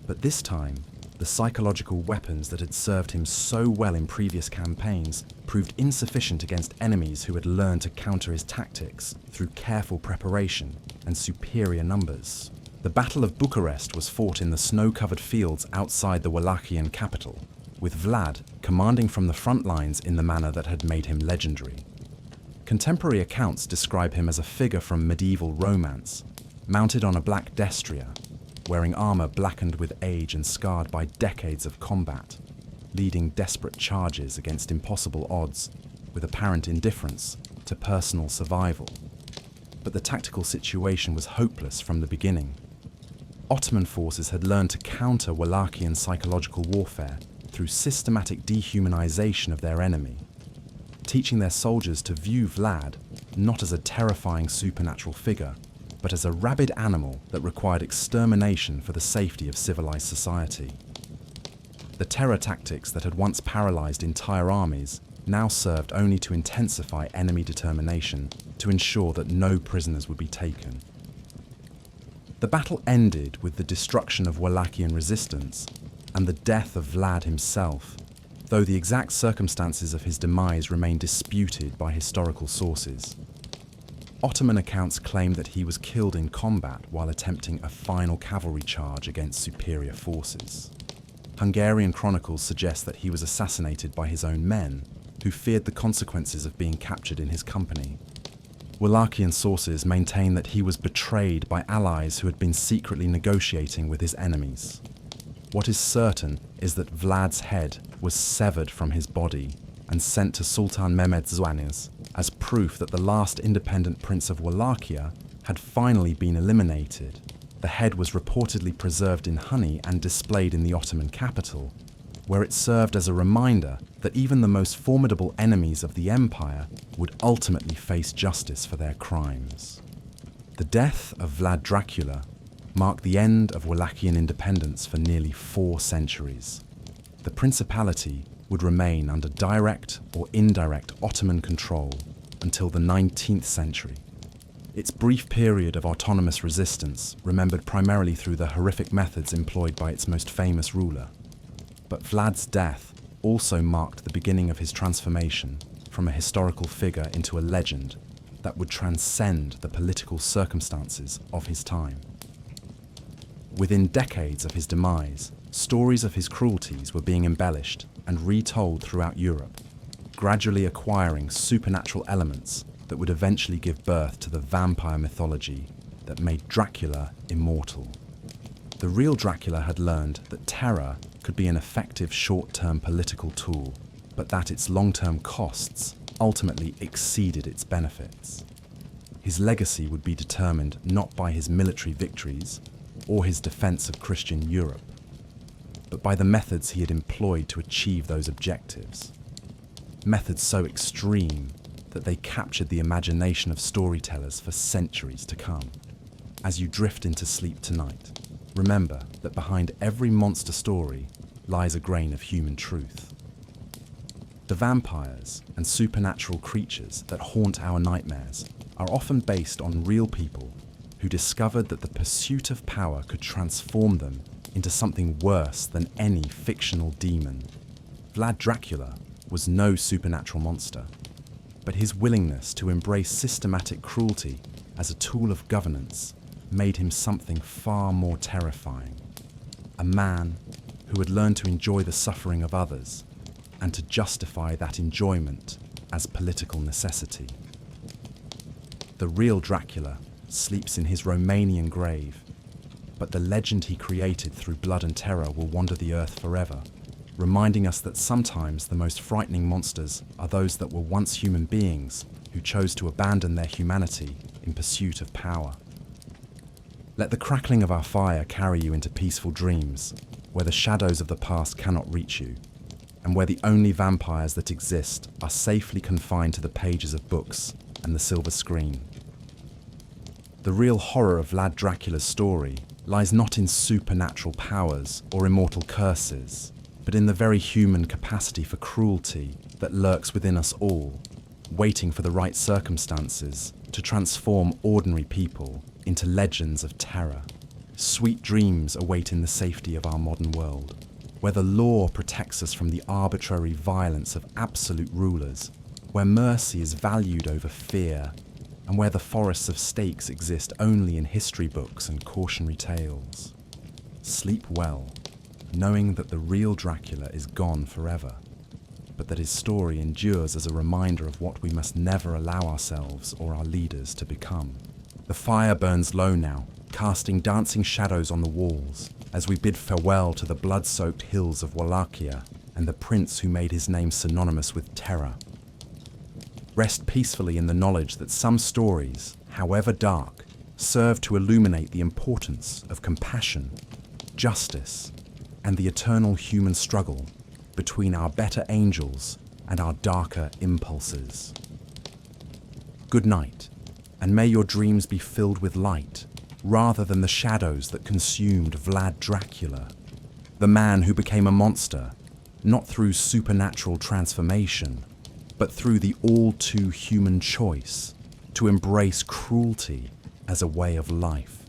But this time, the psychological weapons that had served him so well in previous campaigns proved insufficient against enemies who had learned to counter his tactics through careful preparation and superior numbers. The Battle of Bucharest was fought in the snow-covered fields outside the Wallachian capital, with Vlad commanding from the front lines in the manner that had made him legendary. Contemporary accounts describe him as a figure from medieval romance, mounted on a black destrier, wearing armor blackened with age and scarred by decades of combat, leading desperate charges against impossible odds with apparent indifference to personal survival. But the tactical situation was hopeless from the beginning. Ottoman forces had learned to counter Wallachian psychological warfare through systematic dehumanization of their enemy, teaching their soldiers to view Vlad not as a terrifying supernatural figure, but as a rabid animal that required extermination for the safety of civilized society. The terror tactics that had once paralyzed entire armies now served only to intensify enemy determination to ensure that no prisoners would be taken. The battle ended with the destruction of Wallachian resistance and the death of Vlad himself, though the exact circumstances of his demise remain disputed by historical sources. Ottoman accounts claim that he was killed in combat while attempting a final cavalry charge against superior forces. Hungarian chronicles suggest that he was assassinated by his own men, who feared the consequences of being captured in his company. Wallachian sources maintain that he was betrayed by allies who had been secretly negotiating with his enemies. What is certain is that Vlad's head was severed from his body and sent to Sultan Mehmed Zwanis as proof that the last independent prince of Wallachia had finally been eliminated. The head was reportedly preserved in honey and displayed in the Ottoman capital, where it served as a reminder that even the most formidable enemies of the empire would ultimately face justice for their crimes. The death of Vlad Dracula marked the end of Wallachian independence for nearly 4 centuries. The principality would remain under direct or indirect Ottoman control until the 19th century. Its brief period of autonomous resistance remembered primarily through the horrific methods employed by its most famous ruler. But Vlad's death also marked the beginning of his transformation from a historical figure into a legend that would transcend the political circumstances of his time. Within decades of his demise, stories of his cruelties were being embellished and retold throughout Europe, gradually acquiring supernatural elements that would eventually give birth to the vampire mythology that made Dracula immortal. The real Dracula had learned that terror could be an effective short-term political tool, but that its long-term costs ultimately exceeded its benefits. his legacy would be determined not by his military victories or his defense of Christian Europe, but by the methods he had employed to achieve those objectives. Methods so extreme that they captured the imagination of storytellers for centuries to come. As you drift into sleep tonight, remember that behind every monster story lies a grain of human truth. The vampires and supernatural creatures that haunt our nightmares are often based on real people who discovered that the pursuit of power could transform them into something worse than any fictional demon. Vlad Dracula was no supernatural monster, but his willingness to embrace systematic cruelty as a tool of governance made him something far more terrifying. A man who had learned to enjoy the suffering of others and to justify that enjoyment as political necessity. The real Dracula sleeps in his Romanian grave, but the legend he created through blood and terror will wander the earth forever, reminding us that sometimes the most frightening monsters are those that were once human beings who chose to abandon their humanity in pursuit of power. Let the crackling of our fire carry you into peaceful dreams, where the shadows of the past cannot reach you, and where the only vampires that exist are safely confined to the pages of books and the silver screen. The real horror of Vlad Dracula's story lies not in supernatural powers or immortal curses, but in the very human capacity for cruelty that lurks within us all, waiting for the right circumstances to transform ordinary people into legends of terror. Sweet dreams await in the safety of our modern world, where the law protects us from the arbitrary violence of absolute rulers, where mercy is valued over fear, and where the forests of stakes exist only in history books and cautionary tales. Sleep well, knowing that the real Dracula is gone forever, but that his story endures as a reminder of what we must never allow ourselves or our leaders to become. The fire burns low now, casting dancing shadows on the walls, as we bid farewell to the blood-soaked hills of Wallachia and the prince who made his name synonymous with terror. Rest peacefully in the knowledge that some stories, however dark, serve to illuminate the importance of compassion, justice, and the eternal human struggle between our better angels and our darker impulses. Good night, and may your dreams be filled with light, rather than the shadows that consumed Vlad Dracula, the man who became a monster, not through supernatural transformation, but through the all-too-human choice to embrace cruelty as a way of life.